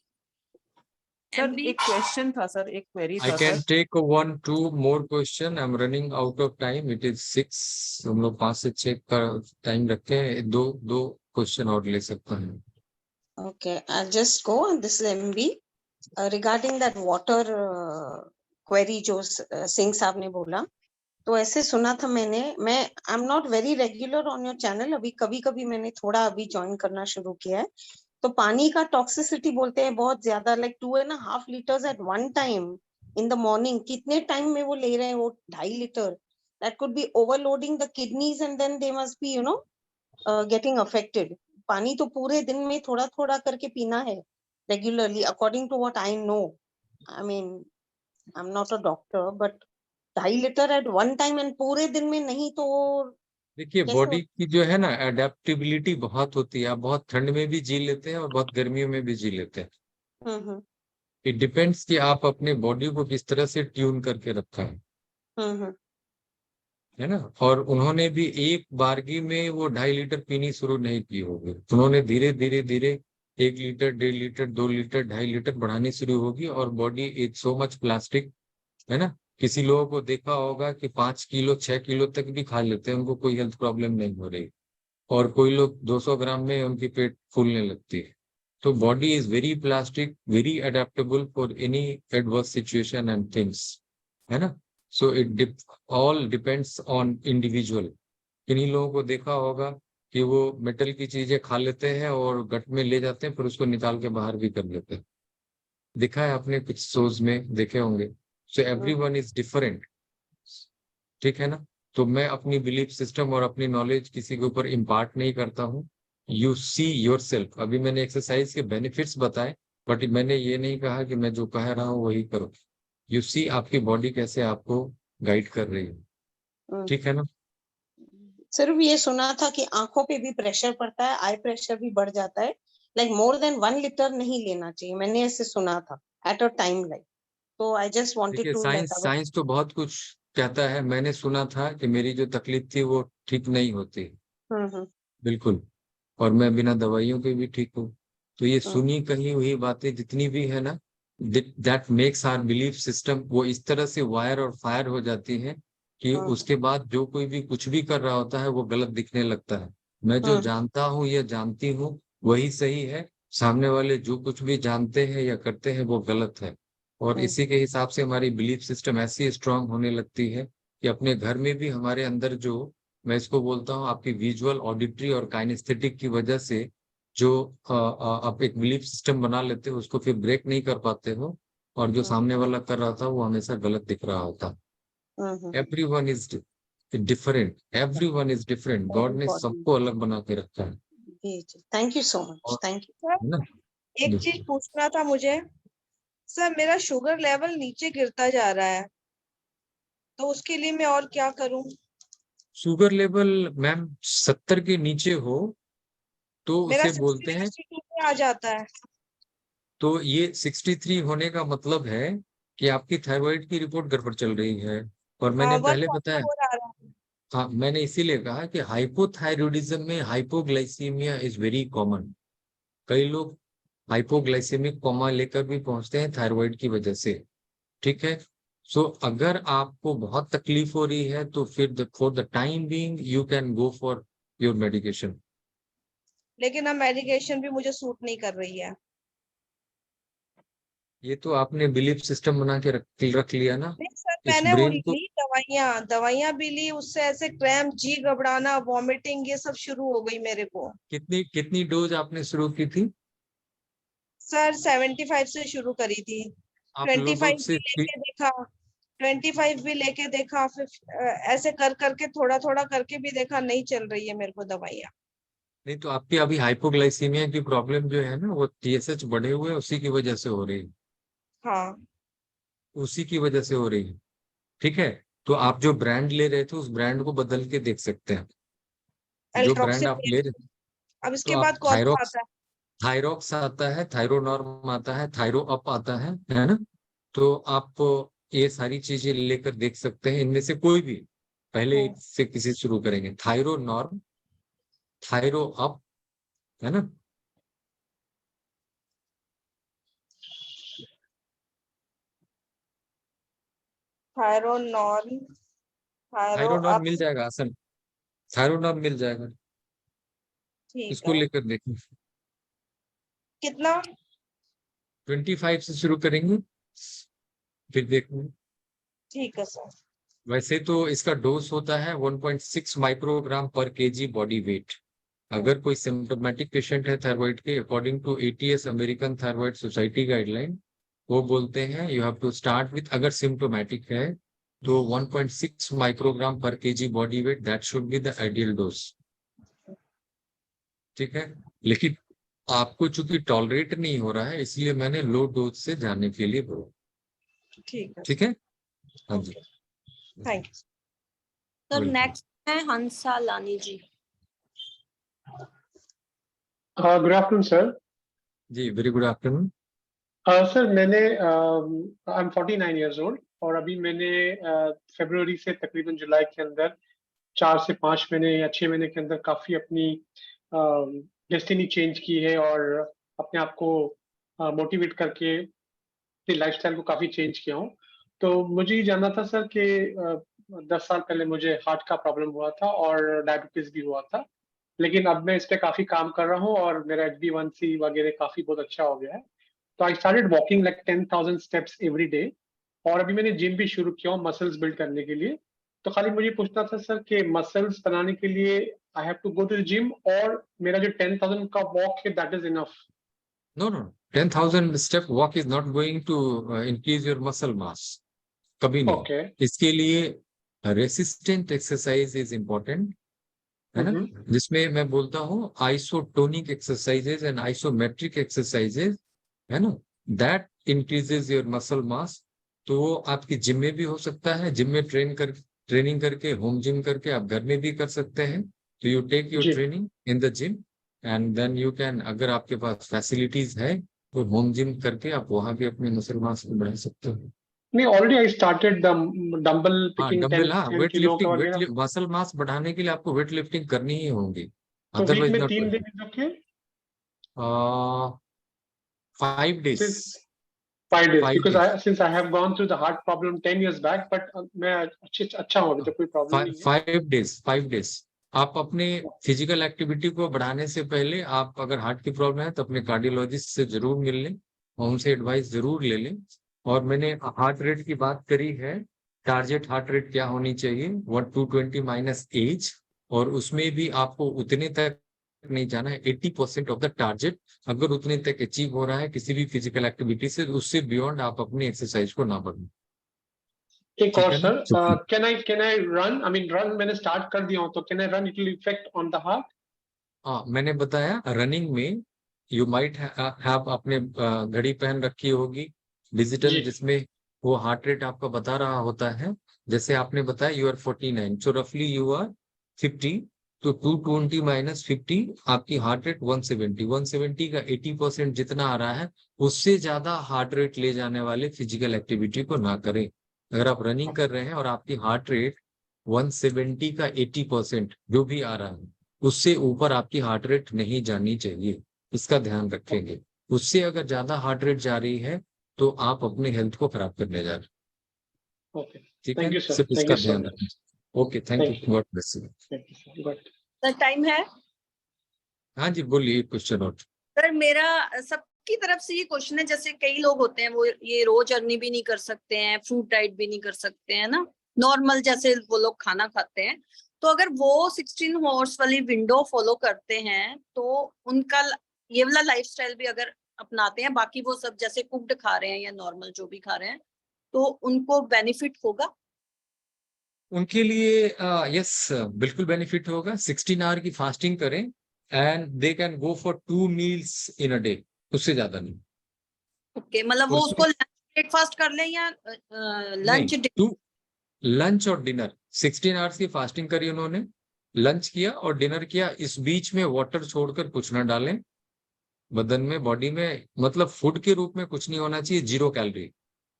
सर एक क्वेश्चन था सर, एक क्वेरी I था can sir. take 1-2 more question. I'm running out of time. It is 6. हम लोग 5 से 6 का टाइम रखते हैं, दो क्वेश्चन और ले सकते हैं। Okay, I'll just go on this MB regarding that water query जो सिंह साहब ने बोला, तो ऐसे सुना था मैंने, मैं आई am not very regular on your channel, अभी कभी कभी मैंने थोड़ा अभी ज्वाइन करना शुरू किया है, तो पानी का टॉक्सिसिटी बोलते हैं बहुत ज्यादा, like 2.5 liters at one time in the morning, कितने टाइम में वो ले रहे हैं, वो 2.5 litre, that could be overloading the kidneys and then they must be getting affected. पानी तो पूरे दिन में थोड़ा थोड़ा करके पीना है regularly, according to what I know, I mean I am not a doctor, but 2.5 litre at one time and पूरे दिन में नहीं तो देखिए, कैसे बॉडी की जो है ना एडेप्टेबिलिटी बहुत होती है, आप बहुत ठंड में भी जी लेते हैं और बहुत गर्मियों में भी जी लेते हैं। हम्म इट डिपेंड्स कि आप अपने बॉडी को किस तरह से ट्यून करके रखा हम्म है ना। और उन्होंने भी एक बारगी में वो 2.5 लीटर पीनी शुरू नहीं की होगी, उन्होंने धीरे धीरे धीरे 1 लीटर, 1.5 लीटर, 2 लीटर, 2.5 लीटर बढ़ानी शुरू होगी। और body is so much plastic, है ना। किसी लोगों को देखा होगा कि 5 किलो 6 किलो तक भी खा लेते हैं, उनको कोई हेल्थ प्रॉब्लम नहीं हो रही, और कोई लोग 200 ग्राम में उनकी पेट फूलने लगती है। तो body is very plastic, very adaptable for any adverse situation and things, है ना। So it all depends on individual. किन्हीं लोगों को देखा होगा कि वो मेटल की चीजें खा लेते हैं और गट में ले जाते हैं, फिर उसको निकाल के बाहर भी कर लेते हैं, दिखा है आपने कुछ शोज में देखे होंगे। सो एवरीवन इज डिफरेंट, ठीक है ना। तो मैं अपनी बिलीफ सिस्टम और अपनी नॉलेज किसी के ऊपर इम्पार्ट नहीं करता हूँ। You see yourself. अभी मैंने एक्सरसाइज के बेनिफिट्स बताए, बट मैंने ये नहीं कहा कि मैं जो कह रहा हूँ वही करो। यू सी आपकी बॉडी कैसे आपको गाइड कर रही है, ठीक है ना। सिर्फ ये सुना था कि आंखों पे भी प्रेशर पड़ता है, आई प्रेशर भी बढ़ जाता है, लाइक मोर देन 1 लीटर नहीं लेना चाहिए, मैंने ऐसे सुना था एट अ टाइम, लाइक तो आई जस्ट वांटेड देखिए टू साइंस तो बहुत कुछ कहता है। मैंने सुना था कि मेरी जो तकलीफ थी वो ठीक नहीं होती, बिल्कुल, और मैं बिना दवाइयों के भी ठीक हूँ। तो ये सुनी कही हुई बातें जितनी भी है ना, that makes our belief system वो इस तरह से वायर और फायर हो जाती है कि उसके बाद जो कोई भी कुछ भी कर रहा होता है वो गलत दिखने लगता है। मैं जो जानता हूँ या जानती हूँ वही सही है, सामने वाले जो कुछ भी जानते हैं या करते हैं वो गलत है। और इसी के हिसाब से हमारी बिलीफ सिस्टम ऐसी स्ट्रांग होने लगती है कि अपने घर में भी हमारे अंदर जो, मैं इसको बोलता हूँ आपकी विजुअल, ऑडिटरी और काइनेस्थेटिक की वजह से जो आप एक बिलीफ सिस्टम बना लेते हो उसको फिर ब्रेक नहीं कर पाते हो, और जो सामने वाला कर रहा था वो हमेशा गलत दिख रहा होता। Everyone is different, everyone is different, God ने सबको अलग बना के रखा है। Thank you so much, thank you. Sir है ना? एक चीज पूछना था मुझे, सर मेरा शुगर लेवल नीचे गिरता जा रहा है, तो उसके लिए मैं और क्या करूं? शुगर लेवल मैम 70 के नीचे हो तो मेरा उसे बोलते हैं, 62 पे आ जाता है। तो ये 63 होने का मतलब है कि आपकी थायराइड की रिपोर्ट गड़बड़ चल रही है। और मैंने पहले बताया, 144 आ रहा है। हाँ मैंने इसीलिए कहा कि हाइपोथायरॉयडिज्म में हाइपोग्लाइसीमिया इज वेरी कॉमन। कई लोग हाइपोग्लाइसेमिक कोमा लेकर भी पहुंचते हैं थायराइड की वजह से। ठीक है, सो अगर आपको बहुत तकलीफ हो रही है तो फिर for the time being you can go for your medication. लेकिन अब मेडिकेशन भी मुझे सूट नहीं कर रही है। ये तो आपने बिलीफ सिस्टम बना के रख लिया ना नहीं सर, इस मैंने वो ब्रेन को। ली दवाइयां भी ली, उससे ऐसे क्रैम्प, जी घबराना, वॉमिटिंग, ये सब शुरू हो गई मेरे को। कितनी कितनी डोज आपने शुरू की थी? सर 75 से शुरू करी थी, आप 25 लगभग भी से लेके देखा, 25 भी लेके देखा, फिर ऐसे कर करके थोड़ा थोड़ा करके भी देखा, नहीं चल रही है मेरे को दवाइयाँ। नहीं तो आपकी अभी हाइपोग्लाइसीमिया की प्रॉब्लम जो है ना वो TSH बढ़े हुए उसी की वजह से हो रही है, हाँ उसी की वजह से हो रही है। ठीक है, तो आप जो ब्रांड ले रहे थे उस ब्रांड को बदल के देख सकते हैं। जो ब्रांड आप ले रहे, अब तो इसके आप बाद कौन सा आता है? थायरॉक्स आता है, थायरोनॉर्म आता है, थायरो अप आता है ना? तो आप ये सारी चीजें लेकर देख सकते हैं, इनमें से कोई भी पहले से किसी शुरू करेंगे। थायरो नॉर्म, थायरो अप, है ना? थायरोनॉर्म, थायरो थायरोनॉर्म अप, मिल जाएगा, आसन थायरोनॉर्म मिल जाएगा, ठीक इसको है। लेकर देखें। कितना? 25 से शुरू करेंगे फिर देखेंगे। ठीक है सर। वैसे तो इसका डोज होता है 1.6 माइक्रोग्राम पर केजी बॉडी वेट। अगर कोई सिम्टोमेटिक पेशेंट है थायराइड के, according to ATS American thyroid society guideline, वो बोलते हैं you have to start with, अगर सिम्टोमेटिक है तो 1.6 माइक्रोग्राम पर KG body weight, that should be the ideal dose. ठीक है, लेकिन आपको चूंकि टॉलरेट नहीं हो रहा है इसलिए मैंने लो डोज से जाने के लिए बोला। ठीक है, ठीक है, हाँ जी, थैंक यू। सर नेक्स्ट है Hansa Lani ji. Good afternoon sir. जी वेरी गुड आफ्टरनून। सर मैंने आई एम 49 ईयर्स ओल्ड और अभी मैंने फरवरी से तकरीबन जुलाई के अंदर 4 से 5 महीने या 6 महीने के अंदर काफ़ी अपनी डेस्टिनी चेंज की है और अपने आप को मोटिवेट करके अपनी लाइफस्टाइल को काफ़ी चेंज किया हूँ। तो मुझे ये जानना था सर कि 10 साल पहले मुझे हार्ट का प्रॉब्लम हुआ था और डायबिटीज़ भी हुआ था, लेकिन अब मैं इस पे काफ़ी काम कर रहा हूँ और मेरा HbA1c वगैरह काफ़ी बहुत अच्छा हो गया है। तो I started walking like 10,000 steps every day और अभी मैंने जिम भी शुरू किया हूँ मसल्स बिल्ड करने के लिए। तो खाली मुझे पूछना था सर कि मसल्स बनाने के लिए I have to go to the gym और मेरा जो 10,000 का वॉक है that is enough? No, 10,000 step walk is not going to increase your muscle mass. कभी नहीं। Okay. इसके लिए रेसिस्टेंट एक्सरसाइज इज इम्पोर्टेंट, है ना? जिसमें मैं बोलता हूँ isotonic exercises and isometric exercises, है ना? That increases your muscle mass. तो वो आपकी जिम में भी हो सकता है, जिम में ट्रेनिंग करके, होम जिम करके आप घर में भी कर सकते हैं। तो you take your training in the gym and then you can, अगर आपके पास फैसिलिटीज है तो होम जिम करके आप वहां भी अपने मसल मास को बढ़ा सकते हो। नहीं, already I started the dumbbell हाँ पिकिंग 10 डंबल, हाँ 10 वेट किलो का लिफ्टिंग, वगैरह। मसल मास बढ़ाने के लिए आपको वेट लिफ्टिंग करनी ही होगी, तो वीक अदरवाइज में नॉट 3 दिन is okay, 5 days, since 5 days 5 because days, I since I have gone through the heart problem 10 years back, but मैं अच्छा हूँ, अभी तक कोई प्रॉब्लम नहीं है। 5 days, 5 days। आप अपने फिजिकल एक्टिविटी को बढ़ाने से पहले आप अगर हार्ट की प्रॉब्लम है तो अपने कार्डियोलॉजिस्ट से जरूर मिल लें और उनसे एडवाइस जरूर ले लें। और मैंने हार्ट रेट की बात करी है, टारगेट हार्ट रेट क्या होनी चाहिए, 1/220 माइनस एज, और उसमें भी आपको उतने तक नहीं जाना है, 80% ऑफ द टारगेट अगर उतने तक अचीव हो रहा है किसी भी फिजिकल एक्टिविटी से, उससे बियॉन्ड आप अपनी एक्सरसाइज को ना बढ़ाएं। एक और sir, can I run, I mean run मैंने स्टार्ट कर दिया हूँ, तो can I run, it will effect on the heart? हाँ मैंने बताया रनिंग में यू माइट हैव आपने घड़ी पहन रखी होगी डिजिटल, जी। जिसमें वो हार्ट रेट आपका बता रहा होता है। जैसे आपने बताया यू आर 49, सो रफली यू आर 50, तो 220 माइनस 50 आपकी हार्ट रेट 170, 170 का 80% जितना आ रहा है उससे ज्यादा हार्ट रेट ले जाने वाले फिजिकल एक्टिविटी को ना करें। अगर आप रनिंग कर रहे हैं और आपकी हार्ट रेट 170 का 80% जो भी आ रहा है उससे ऊपर आपकी हार्ट रेट नहीं जानी चाहिए, इसका ध्यान रखेंगे। उससे अगर ज्यादा हार्ट रेट जा रही है तो आप अपने हेल्थ को खराब करने जा रहे हैं। ओके, ठीक थैंक है, यू सर, सिर्फ थैंक इसका यू सो ध्यान मच, रखें। Okay, thank thank you, God bless you. Thank you sir, good. Sir time है? हाँ जी बोलिए, क्वेश्चन और। सर मेरा सबकी तरफ से ये क्वेश्चन है, जैसे कई लोग होते हैं वो ये रो जर्नी भी नहीं कर सकते हैं, फ्रूट डाइट भी नहीं कर सकते हैं ना, नॉर्मल जैसे वो लोग खाना खाते हैं, तो अगर वो 16 हॉर्स वाली विंडो फॉलो करते हैं तो उनका ये वाला लाइफस्टाइल भी अगर अपनाते हैं, बाकी वो सब जैसे कुक्ड खा रहे हैं या नॉर्मल जो भी खा रहे हैं, तो उनको बेनिफिट होगा? उनके लिए यस बिल्कुल बेनिफिट होगा। 16 आवर की फास्टिंग करें and they can go for 2 meals in a day, उससे ज्यादा नहीं। ओके, मतलब वो उसको ब्रेकफास्ट कर लें या लंच? टू लंच और डिनर, 16 आवर्स की फास्टिंग करी उन्होंने, लंच किया और डिनर किया, इस बीच में वाटर छोड़कर कुछ ना डालें बदन में, बॉडी में, मतलब फूड के रूप में कुछ नहीं होना चाहिए, 0 कैलोरी।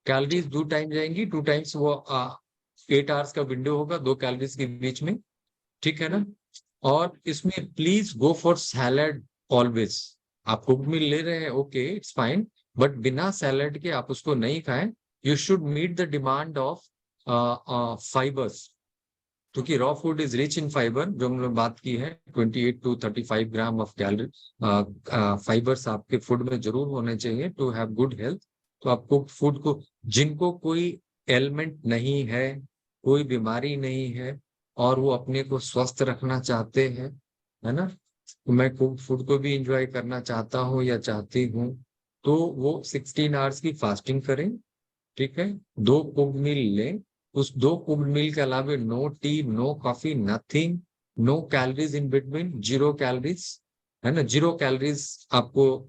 कैलोरीज 2 टाइम जाएंगी, 2 टाइम्स वो 8 आवर्स का विंडो होगा 2 कैलोरीज के बीच में, ठीक है ना। और इसमें please go for salad always. आप कुक मील ले रहे हैं, ओके इट्स फाइन, बट बिना सैलड के आप उसको नहीं खाएं। You should meet the demand of fibres, क्योंकि raw food is rich in fibre, जो हम लोग बात की है 28 to 35 gram of calorie fibres आपके फूड में जरूर होने चाहिए टू हैव गुड हेल्थ। तो आप कुक फूड को, जिनको कोई एलिमेंट नहीं है, कोई बीमारी नहीं है और वो अपने को स्वस्थ रखना चाहते हैं, है ना, तो मैं कुक फूड को भी इंजॉय करना चाहता हूँ या चाहती हूँ, तो वो 16 आवर्स की फास्टिंग करें, ठीक है, 2 कुक मील लें, उस 2 कुक मील के अलावा no tea, no coffee, nothing, no calories in between, 0 calories, है ना। 0 कैलोरीज आपको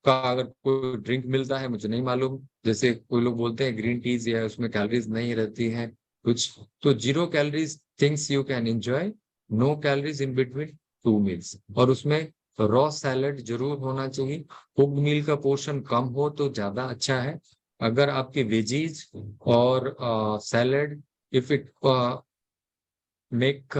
का अगर कोई ड्रिंक मिलता है, मुझे नहीं मालूम, जैसे कोई लोग बोलते हैं ग्रीन टीज या उसमें कैलोरीज नहीं रहती हैं कुछ, तो 0 calories things you can enjoy, no calories in between 2 meals. और उसमें रॉ सैलड जरूर होना चाहिए। कुक मील का पोर्शन कम हो तो ज्यादा अच्छा है। अगर आपके वेजीज और salad if it make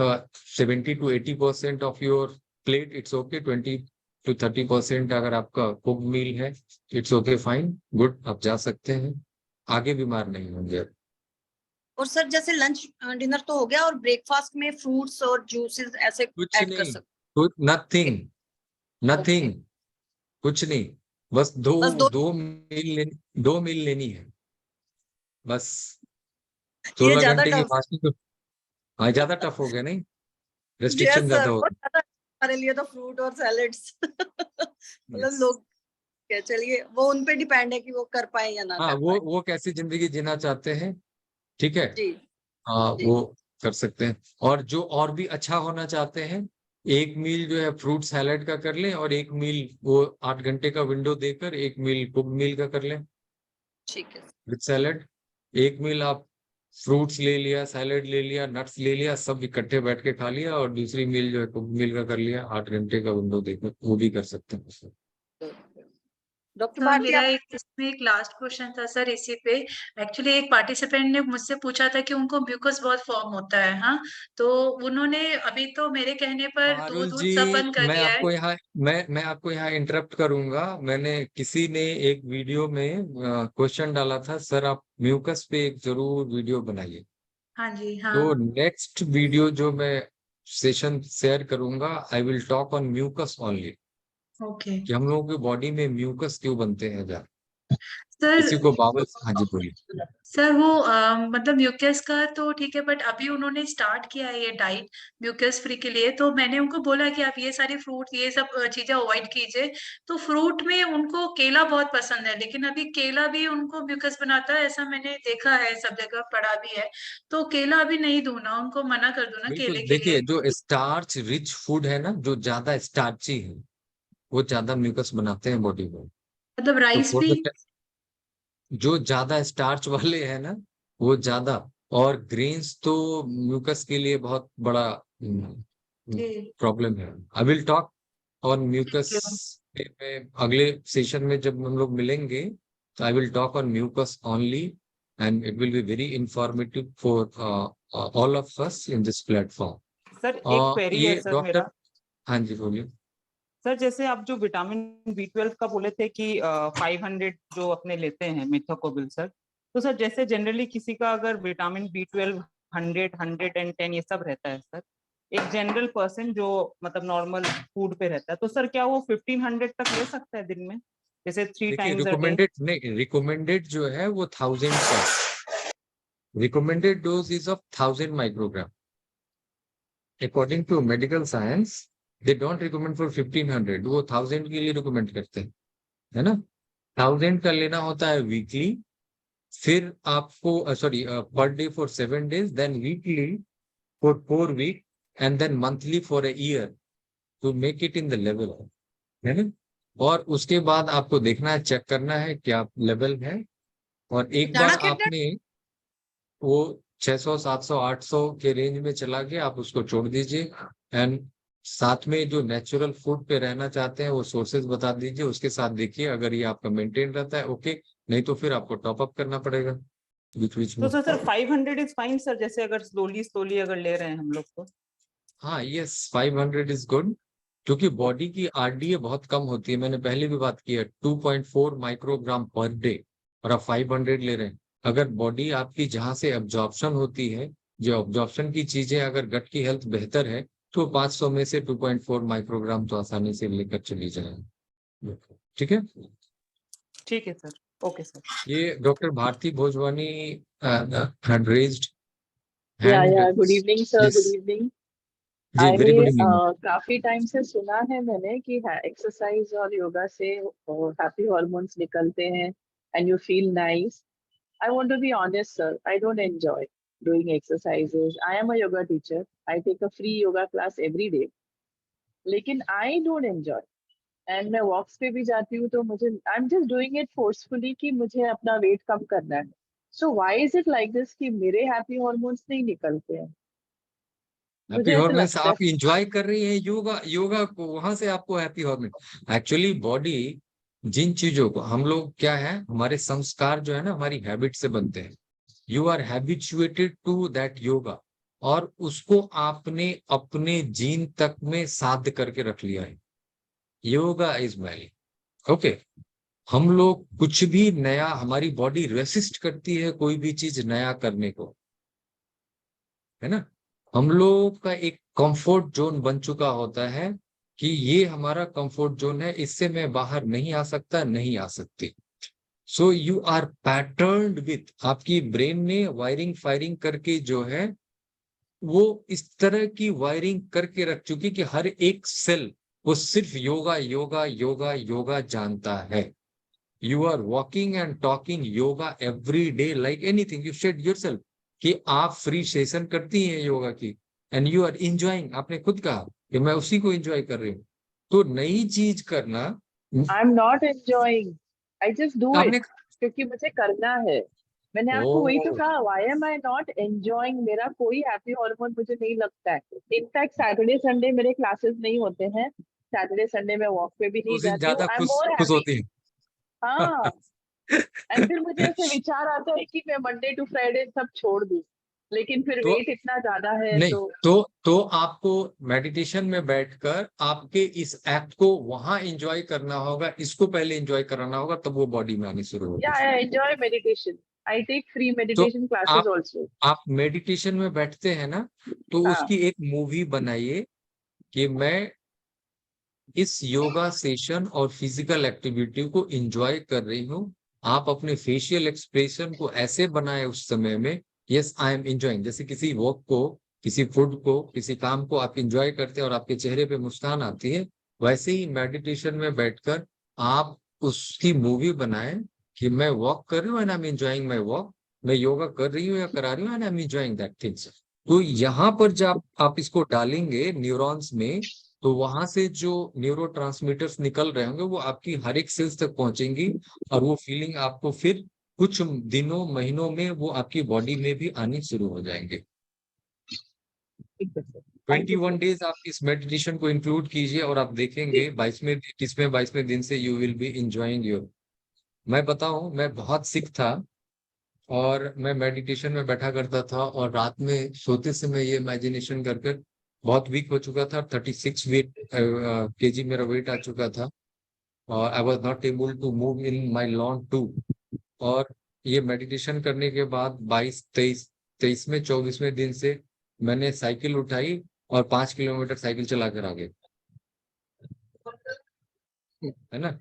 70 to 80% of your plate, it's okay, 20 to 30% अगर आपका कुक मील है, इट्स ओके, फाइन, गुड, आप जा सकते हैं, आगे बीमार नहीं होंगे। और सर जैसे लंच डिनर तो हो गया, और ब्रेकफास्ट में फ्रूट्स और जूसेस ऐसे कुछ ऐड कर नहीं, सकते? कुछ नथिंग, नथिंग, कुछ नहीं, बस दो मील लेनी है बस। ये 16 ज्यादा घंटे की टफ फास्टिंग, हाँ ज्यादा टफ हो गया, नहीं रेस्ट्रिक्शन ज्यादा हो गया हमारे लिए तो फ्रूट और सैलेड्स मतलब लोग चलिए वो उन पे डिपेंड है कि वो कर पाए या ना हाँ, कर पाए। वो कैसी जिंदगी जीना चाहते हैं, ठीक है, जी हाँ जी। वो कर सकते हैं। और जो और भी अच्छा होना चाहते हैं, एक मील जो है फ्रूट सैलेड का कर लें, और एक मील वो 8 घंटे का विंडो देकर एक मील कुक मील का कर लें ठीक है। With salad. एक मील आप फ्रूट्स ले लिया, सैलेड ले लिया, नट्स ले लिया, सब इकट्ठे बैठ के खा लिया, और दूसरी मील जो है कुक मील का कर लिया, 8 घंटे का विंडो देकर, वो भी कर सकते हैं। डॉक्टर सर भारती मेरा आप एक इसमें एक लास्ट क्वेश्चन था सर इसी पे। एक्चुअली एक पार्टिसिपेंट ने मुझसे पूछा था कि उनको म्यूकस बहुत फॉर्म होता है, हाँ, तो उन्होंने अभी तो मेरे कहने पर पारुल दूध जी, सब बंद कर मैं दिया है। आपको यहाँ मैं आपको यहाँ इंटरप्ट करूंगा। मैंने किसी ने एक वीडियो में क्वेश्चन डाला था, सर आप म्यूकस पे एक जरूर वीडियो बनाइए। हाँ जी, तो हाँ। नेक्स्ट वीडियो जो मैं सेशन शेयर करूंगा, I will talk on mucus only, okay कि हम लोगों की बॉडी में म्यूकस क्यों बनते हैं ज्यादा। सर। किसी को बावल, हाँ जी बोलिए। सर वो मतलब म्यूकस का तो ठीक है, बट अभी उन्होंने स्टार्ट किया है ये डाइट म्यूकस फ्री के लिए, तो मैंने उनको बोला कि आप ये सारी फ्रूट ये सब चीजें अवॉइड कीजिए। तो फ्रूट में उनको केला बहुत पसंद है, लेकिन अभी केला भी उनको म्यूकस बनाता है, ऐसा मैंने देखा है, सब जगह पढ़ा भी है। तो केला अभी नहीं दूं ना, उनको मना कर दूं ना बिल्कुल, केले के लिए? देखिए जो स्टार्च रिच फूड है ना, जो ज्यादा स्टार्ची है, वो ज्यादा म्यूकस बनाते हैं बॉडी में। मतलब तो राइस फॉर भी? द जो ज्यादा स्टार्च वाले हैं ना, वो ज्यादा। और ग्रेन्स तो म्यूकस के लिए बहुत बड़ा जी। प्रॉब्लम है। I will talk on mucus Thank you. में अगले सेशन में जब हम लोग मिलेंगे, तो I will talk on mucus only, and it will be very informative for all of us in this platform. Sir एक क्वेरी है ये सर डॉक्टर, मेरा। हाँ जी बोलिए। सर जैसे आप जो विटामिन B12 का बोले थे कि 500 जो अपने लेते हैं मिथोकोबिल सर, तो सर जैसे जनरली किसी का अगर विटामिन B12 100 110 ये सब रहता है सर, एक जनरल पर्सन जो मतलब नॉर्मल फूड पे रहता है, तो सर क्या वो 1500 तक ले सकता है दिन में, जैसे 3 देखिए टाइम्स अ डे? रिकमेंडेड नहीं, रिकमेंडेड जो है वो 1000 का, recommended dose is of 1000 microgram. According to medical science they don't recommend for 1500, वो 1000 के लिए रिकमेंड करते हैं, है ना। 1000 का लेना होता है वीकली, फिर आपको sorry per day for 7 days, then weekly for 4 week, and then monthly for a year to make it in the level, है ना। और उसके बाद आपको देखना है, चेक करना है क्या लेवल है, और एक बार आपने वो 600 700 800 के रेंज में चला गया, आप उसको छोड़ दीजिए। एंड साथ में जो नेचुरल फूड पे रहना चाहते हैं वो सोर्सेज बता दीजिए, उसके साथ देखिए अगर ये आपका मेंटेन रहता है ओके, नहीं तो फिर आपको टॉप अप करना पड़ेगा बीच बीच तो में। सर 500 इज फाइन सर, जैसे अगर स्लोली स्लोली अगर ले रहे हैं हम लोग तो? हाँ यस, 500 इज गुड, क्योंकि बॉडी की आरडीए बहुत कम होती है, मैंने पहले भी बात की है, 2.4 माइक्रोग्राम पर डे, और आप 500 ले रहे हैं। अगर बॉडी आपकी जहां से एब्जॉर्प्शन होती है, जो एब्जॉर्प्शन की चीजें, अगर गट की हेल्थ बेहतर है, तो 500 में से 2.4 माइक्रोग्राम तो आसानी से लेकर चली जाए। ठीक है। ठीक है सर, ओके सर। ये doctor Bharti Bhojwani had raised या hand. Good evening sir, good Yes, evening. जी वेरी गुड इवनिंग। काफी टाइम से सुना है मैंने कि एक्सरसाइज और योगा से हैप्पी हॉर्मोन्स निकलते हैं and you feel nice. I want to be honest, sir. I don't enjoy doing exercises. I am a yoga teacher. I take a free yoga class every day. लेकिन I don't enjoy. And मैं वॉक्स पे भी जाती हूँ तो मुझे I'm just doing it forcefully कि मुझे अपना वेट कम करना है. So why is it like this कि मेरे हैप्पी हॉर्मोन्स नहीं निकलते हैं? हैप्पी मुझे ऐसे हॉर्मोन्स लगता है। आप इंजॉय कर रही हैं योगा, योगा को, वहां से आपको हैप्पी हॉर्मोन। एक्चुअली बॉडी, जिन चीजों को हम लोग क्या है, हमारे संस्कार जो है ना, हमारी हैबिट से बनते हैं। You are habituated to that yoga, और उसको आपने अपने जीन तक में साध करके रख लिया है। Yoga is Maili, okay. हम लोग कुछ भी नया, हमारी बॉडी रेसिस्ट करती है कोई भी चीज नया करने को, है ना। हम लोग का एक कंफर्ट जोन बन चुका होता है कि ये हमारा कंफर्ट जोन है, इससे मैं बाहर नहीं आ सकता, नहीं आ सकती। सो यू आर पैटर्न्ड विथ, आपकी ब्रेन ने वायरिंग फायरिंग करके जो है, वो इस तरह की वायरिंग करके रख चुकी कि हर एक सेल वो सिर्फ योगा योगा योगा योगा जानता है। You are walking and talking yoga every day like anything. You said yourself कि आप फ्री सेशन करती हैं योगा की, एंड यू आर इंजॉइंग। आपने खुद कहा कि मैं उसी को एंजॉय कर रही हूँ। तो नई चीज करना, I'm not enjoying. I just do it आपने क्योंकि मुझे करना है। मैंने आपको वही तो कहा, why am I not enjoying? मेरा कोई हैप्पी हार्मोन मुझे नहीं लगता है। इनफैक्ट सैटरडे संडे मेरे क्लासेस नहीं होते हैं, सैटरडे संडे में वॉक पे भी नहीं उस दिन जाती हूँ। ज्यादा आई एम खुश मोर खुश हैप्पी। होती है। हाँ, एंड फिर मुझे ऐसे विचार आता है कि मैं मंडे टू फ्राइडे सब छोड़ दूं, लेकिन फिर तो वेट इतना ज्यादा है नहीं, तो तो आपको मेडिटेशन में बैठकर आपके इस एक्ट को वहां एंजॉय करना होगा, इसको पहले एंजॉय कराना होगा, तब वो बॉडी में आनी शुरू होगी। या I enjoy meditation, I take free तो मेडिटेशन क्लासेस आप आल्सो। आप मेडिटेशन में बैठते हैं ना, तो हाँ, उसकी एक मूवी बनाइए कि मैं इस योगा सेशन और फिजिकल एक्टिविटी को एंजॉय कर रही हूँ। आप अपने फेशियल एक्सप्रेशन को ऐसे बनाए उस समय में, यस आई एम एंजॉयिंग। जैसे किसी वॉक को, किसी फूड को, किसी काम को आप एंजॉय करते हैं और आपके चेहरे पे मुस्कान आती है, वैसे ही मेडिटेशन में बैठकर आप उसकी मूवी बनाएं कि मैं वॉक कर रही हूँ and I am enjoying my walk, मैं योगा कर रही हूँ या करा रही हूँ and I am enjoying that things. तो यहाँ पर जब आप इसको डालेंगे न्यूरॉन्स में, तो वहां से जो न्यूरोट्रांसमीटर्स निकल रहे होंगे वो आपकी हर एक सेल्स तक पहुंचेंगी, और वो फीलिंग आपको फिर कुछ दिनों महीनों में वो आपकी बॉडी में भी आनी शुरू हो जाएंगे। ठीक है sir, thank you 21 sir. Days आप इस मेडिटेशन को इंक्लूड कीजिए और आप देखेंगे 22वें दिन से you will be enjoying your. मैं बताऊं, मैं बहुत सिक था और मैं मेडिटेशन में बैठा करता था, और रात में सोते समय ये इमेजिनेशन कर कर बहुत वीक हो चुका था। 36 kg मेरा वेट आ चुका था, और I was not able to move in my lawn too. और ये मेडिटेशन करने के बाद 24वें दिन से मैंने साइकिल उठाई और 5 किलोमीटर साइकिल चला कर आ गए, है ना।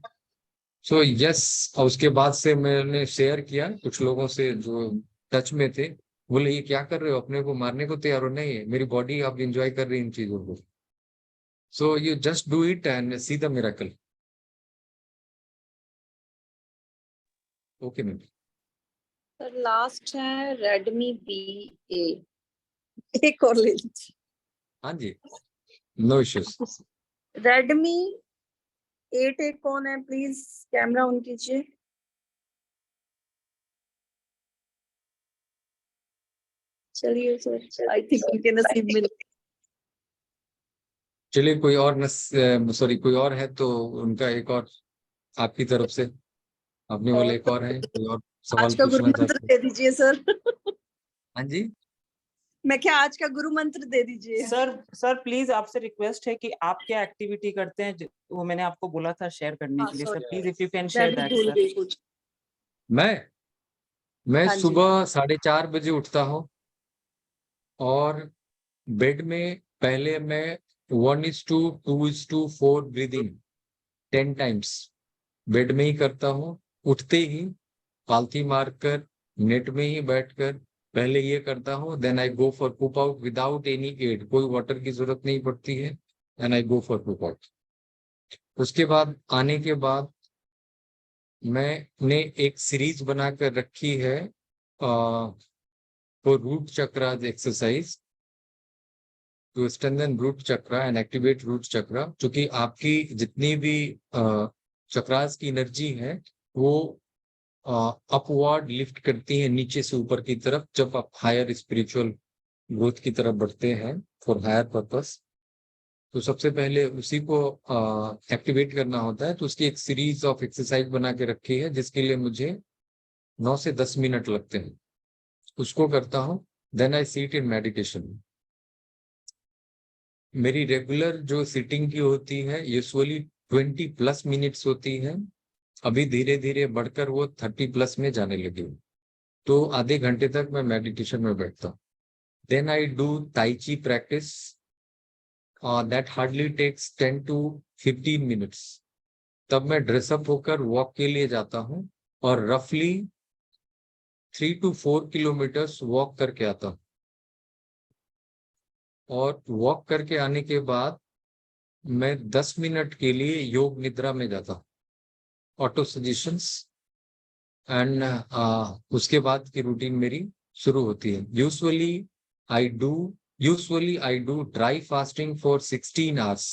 सो यस, और उसके बाद से मैंने शेयर किया कुछ लोगों से जो टच में थे, बोले ये क्या कर रहे हो, अपने को मारने को तैयार हो? नहीं है, मेरी बॉडी अब एंजॉय कर रही है इन चीजों को। So you just do it and see the miracle. Okay ma'am. Sir last है रेडमी बी ए, एक और ले लीजिए। हाँ जी, नो इश्यूज। रेडमी 8A कौन है, प्लीज कैमरा ऑन कीजिए। चलिए सर, आई थिंक उनके नसीब में चलिए कोई और सॉरी कोई और है तो उनका एक और आपकी तरफ से, आपने बोले एक और है, कोई और आज सवाल का गुरु पूछना मंत्र चाहते हैं? दे दीजिए सर। हाँ जी, मैं क्या आज का गुरु मंत्र दे दीजिए। सर प्लीज आपसे रिक्वेस्ट है कि आप क्या एक्टिविटी करते हैं, वो मैंने आपको बोला था शेयर करने के लिए। Sir please if you can share मैं भी दैट भूल सर। गई कुछ। मैं हाँ जी। सुबह 4:30 बजे उठता हूँ, और बेड में पहले मैं 1:2:4 ब्रीदिंग 10 टाइम्स बेड में ही करता हूँ। उठते ही पालथी मारकर नेट में ही बैठकर पहले ये करता हूँ, then I go for poop out without any aid, कोई वाटर की जरूरत नहीं पड़ती है, then I go for poop out. उसके बाद आने के बाद मैंने एक सीरीज बनाकर रखी है for root chakra exercise to strengthen root chakra and activate root chakra, क्योंकि आपकी जितनी भी चक्रास की एनर्जी है वो अपवर्ड लिफ्ट करती है नीचे से ऊपर की तरफ, जब आप हायर स्पिरिचुअल ग्रोथ की तरफ बढ़ते हैं फॉर हायर पर्पस। तो सबसे पहले उसी को एक्टिवेट करना होता है, तो उसकी एक सीरीज ऑफ एक्सरसाइज बना के रखी है जिसके लिए मुझे 9 से 10 मिनट लगते हैं, उसको करता हूँ। Then I sit in meditation. मेरी रेगुलर जो सिटिंग की होती है यूजुअली 20+ मिनट्स होती है, अभी धीरे धीरे बढ़कर वो 30+ में जाने लगी, तो आधे घंटे तक मैं मेडिटेशन में बैठता हूँ। Then I do tai chi practice, that hardly takes 10 to 15 minutes. तब मैं ड्रेसअप होकर वॉक के लिए जाता हूँ और रफली 3 to 4 किलोमीटर्स वॉक करके आता हूँ, और वॉक करके आने के बाद मैं 10 मिनट के लिए योग निद्रा में जाता हूँ, ऑटो सजेशंस, एंड उसके बाद की रूटीन मेरी शुरू होती है। Usually I do dry fasting for 16 hours.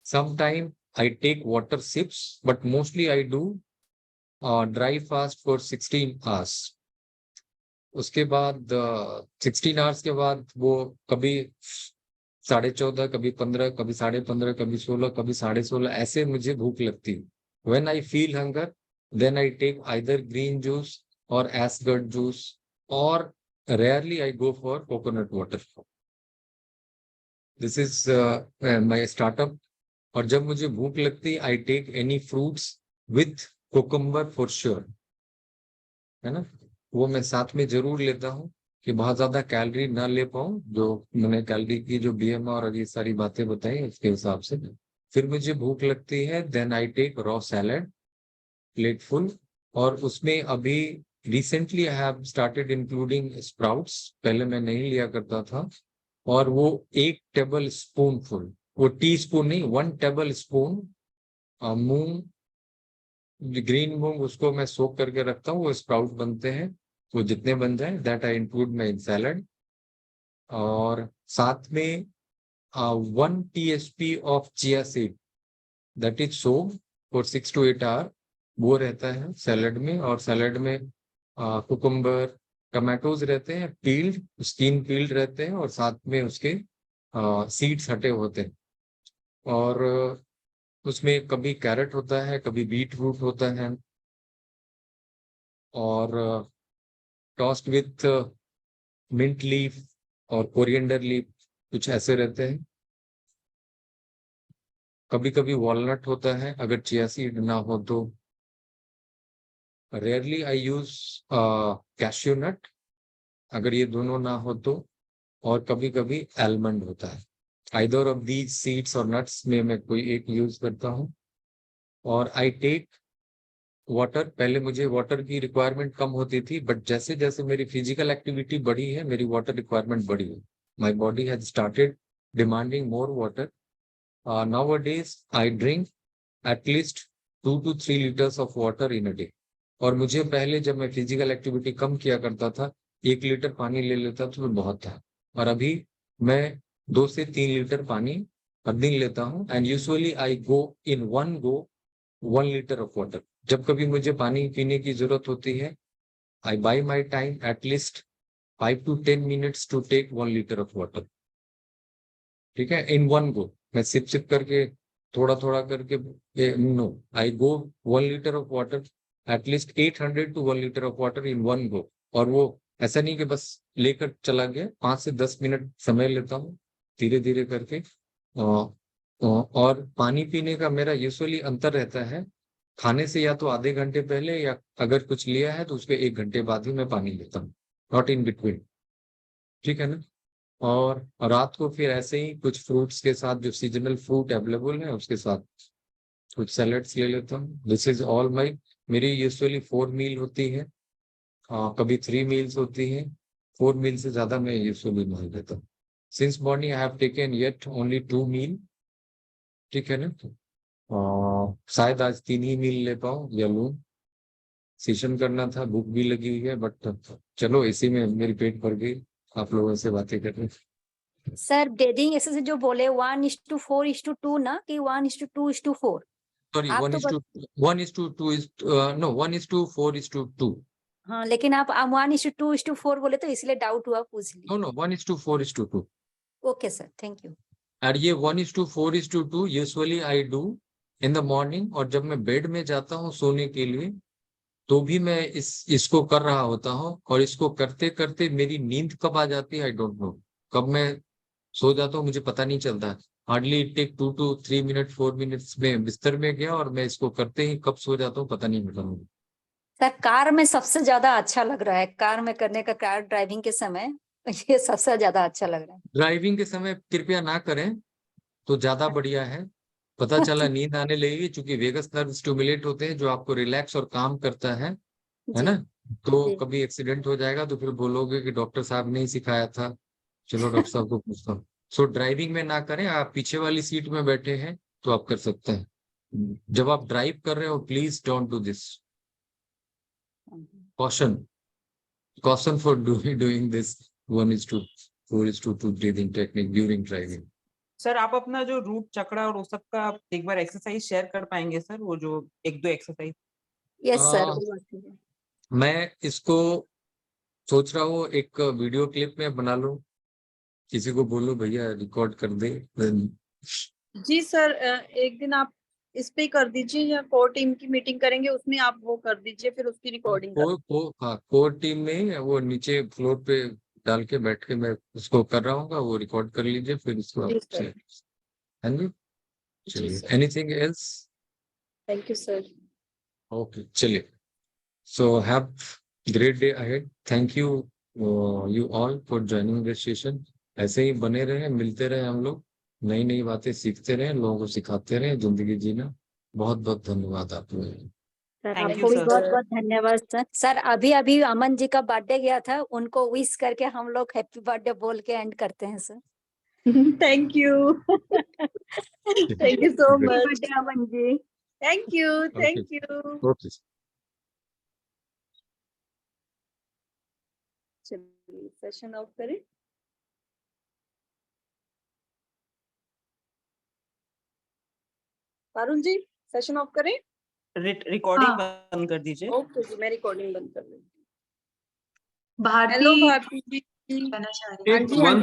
Sometime I take water sips, but mostly I do dry fast for 16 hours. उसके बाद 16 hours के बाद वो कभी 14:30, कभी 15, कभी 15:30, कभी 16, कभी 16:30, ऐसे मुझे भूख लगती है। When I feel hunger, then I take either green juice or asgurt juice, or rarely I go for coconut water. This is my startup. और जब मुझे भूख लगती, I take any fruits with cucumber for sure, है ना, वो मैं साथ में जरूर लेता हूँ कि बहुत ज्यादा कैलोरी ना ले पाऊँ, जो मैंने कैलोरी की जो BMI और ये सारी बातें बताई उसके हिसाब से। फिर मुझे भूख लगती है, then I take raw salad plate full, और उसमें अभी recently I have started including sprouts, पहले मैं नहीं लिया करता था, और वो 1 टेबल स्पून फुल, वो टी स्पून नहीं, 1 टेबल स्पून मूंग, ग्रीन मूंग, उसको मैं सोक करके रखता हूँ, वो स्प्राउट बनते हैं, वो जितने बन जाए that I include my in salad. और साथ में 1 TSP of chia seed, that is soak for 6 to 8 hour, वो रहता है सैलड में। और सैलड में कुकुम्बर, टमाटोज रहते हैं, पील्ड, स्किन पील्ड रहते हैं, और साथ में उसके सीड्स हटे होते हैं। और उसमें कभी कैरेट होता है, कभी बीट रूट होता है, और टॉस्ट विथ मिंट लीफ और कोरिएंडर लीफ, कुछ ऐसे रहते हैं। कभी कभी वॉलनट होता है अगर चिया सीड ना हो तो। Rarely I use cashew nut अगर ये दोनों ना हो तो, और कभी कभी आलमंड होता है। आइदर ऑफ दीज सीड्स और नट्स में मैं कोई एक यूज करता हूँ। और आई टेक वाटर, पहले मुझे वाटर की रिक्वायरमेंट कम होती थी, बट जैसे जैसे मेरी फिजिकल एक्टिविटी बढ़ी है, मेरी वाटर रिक्वायरमेंट बढ़ी है। My body has started demanding more water. Nowadays I drink at least 2 to 3 liters of water in a day. और मुझे पहले जब मैं फिजिकल एक्टिविटी कम किया करता था, 1 लीटर पानी ले लेता तो बहुत था, और अभी मैं 2 से 3 लीटर पानी हर दिन लेता हूँ। And usually I go in one go 1 litre of water. जब कभी मुझे पानी पीने की जरूरत होती है, I buy my time at least 5 to 10 minutes to take 1 litre of water. ठीक है, इन वन गो, मैं सिप सिप करके, थोड़ा थोड़ा करके, no, I go 1 litre of water, at least 800 to 1 litre of water in one go. और वो ऐसा नहीं कि बस लेकर चला गया, 5 से 10 मिनट समय लेता हूँ धीरे धीरे करके। और पानी पीने का मेरा यूजुअली अंतर रहता है, खाने से या तो आधे घंटे पहले, या अगर कुछ लिया है तो उसके 1 घंटे बाद ही मैं पानी लेता हूँ, नॉट इन बिटवीन। ठीक है ना। और रात को फिर ऐसे ही कुछ फ्रूट्स के साथ, जो सीजनल फ्रूट अवेलेबल है उसके साथ कुछ सैलेड्स ले लेता हूँ। दिस इज ऑल माई, मेरी यूजुअली 4 मील होती है, कभी 3 मील्स होती है। 4 मील से ज्यादा मैं यूजुअली नहीं लेता। Since morning I have taken yet only 2 मील। ठीक है ना। शायद आज 3 ही मील ले पाऊँ या लूं, सेशन करना था, भूख भी लगी हुई है, बट चलो इसी में मेरी पेट भर गई आप लोगों से बातें कर रहे। सर ब्रीदिंग ऐसे जो बोले 1:4:2 ना, कि 1:2:4? सॉरी, आप 1:2 is no 1:4:2। हाँ, लेकिन आप 1:2:4 बोले तो इसलिए डाउट हुआ, पूछ लिया। No 1:4:2। Okay sir, thank you. और ये 1:4:2 usually I do in the morning. और जब मैं बेड में जाता हूँ सोने के लिए, तो भी मैं इसको कर रहा होता हूँ। और इसको करते करते मेरी नींद कब आ जाती है आई डोंट नो, कब मैं सो जाता हूँ मुझे पता नहीं चलता। Hardly it take 2 to 3 minutes 4 minutes में बिस्तर में गया, और मैं इसको करते ही कब सो जाता हूँ पता नहीं होता मुझे। सर कार में सबसे ज्यादा अच्छा लग रहा है, कार में करने का, कार ड्राइविंग के समय ये सबसे ज्यादा अच्छा लग रहा है। ड्राइविंग के समय कृपया ना करें तो ज्यादा बढ़िया है। पता चला नींद आने लगेगी, क्योंकि वेगस नर्व स्टिमुलेट होते हैं जो आपको रिलैक्स और काम करता है ना। तो कभी एक्सीडेंट हो जाएगा तो फिर बोलोगे कि डॉक्टर साहब ने ही सिखाया था, चलो डॉक्टर साहब को पूछता हूँ। सो ड्राइविंग में ना करें। आप पीछे वाली सीट में बैठे हैं तो आप कर सकते हैं। जब आप ड्राइव कर रहे हो please don't do this. caution for doing this 1:4:2 breathing technique during driving। Sir आप अपना जो रूट चक्रा और वो सब का आप एक बार एक्सरसाइज शेयर कर पाएंगे सर, वो जो 1-2 एक्सरसाइज? Yes sir. मैं इसको सोच रहा हूँ एक वीडियो क्लिप में बना लूं, किसी को बोलूं भैया रिकॉर्ड कर दे। जी सर, एक दिन आप इस पे कर दीजिए या कोर टीम की मीटिंग करेंगे उसमें आप वो कर दीजिए, फिर उसकी रिकॉर्डिंग कर कोर टीम में वो नीचे फ्लोर पे डाल के बैठ के मैं उसको कर रहा हूँ, वो रिकॉर्ड कर लीजिए, फिर उसको आप जी सर। share। हाँ जी, जी चलिए, sir. Anything else? Thank you sir. Okay, चलिए, so have great day ahead. Thank you you all for joining this session. ऐसे ही बने रहे, मिलते रहे, हम लोग नई नई बातें सीखते रहे, लोगों को सिखाते रहे जिंदगी जीना। बहुत बहुत धन्यवाद आपको। सर Thank आपको you, भी sir. बहुत बहुत धन्यवाद सर। सर अभी अभी अमन जी का बर्थडे गया था, उनको विश करके हम लोग हैप्पी बर्थडे बोल के एंड करते हैं sir. Thank you. Thank you so happy much. Birthday Aman ji. Thank you, okay thank you. Okay. चलिए सेशन ऑफ करें। पारुल जी सेशन ऑफ करें। रिकॉर्डिंग बंद कर दीजिए। ओके जी, मैं रिकॉर्डिंग बंद कर रही हूँ। भारती हेलो भारती जी। कहना चाह रही हूँ। हाँ जी, हाँ जी।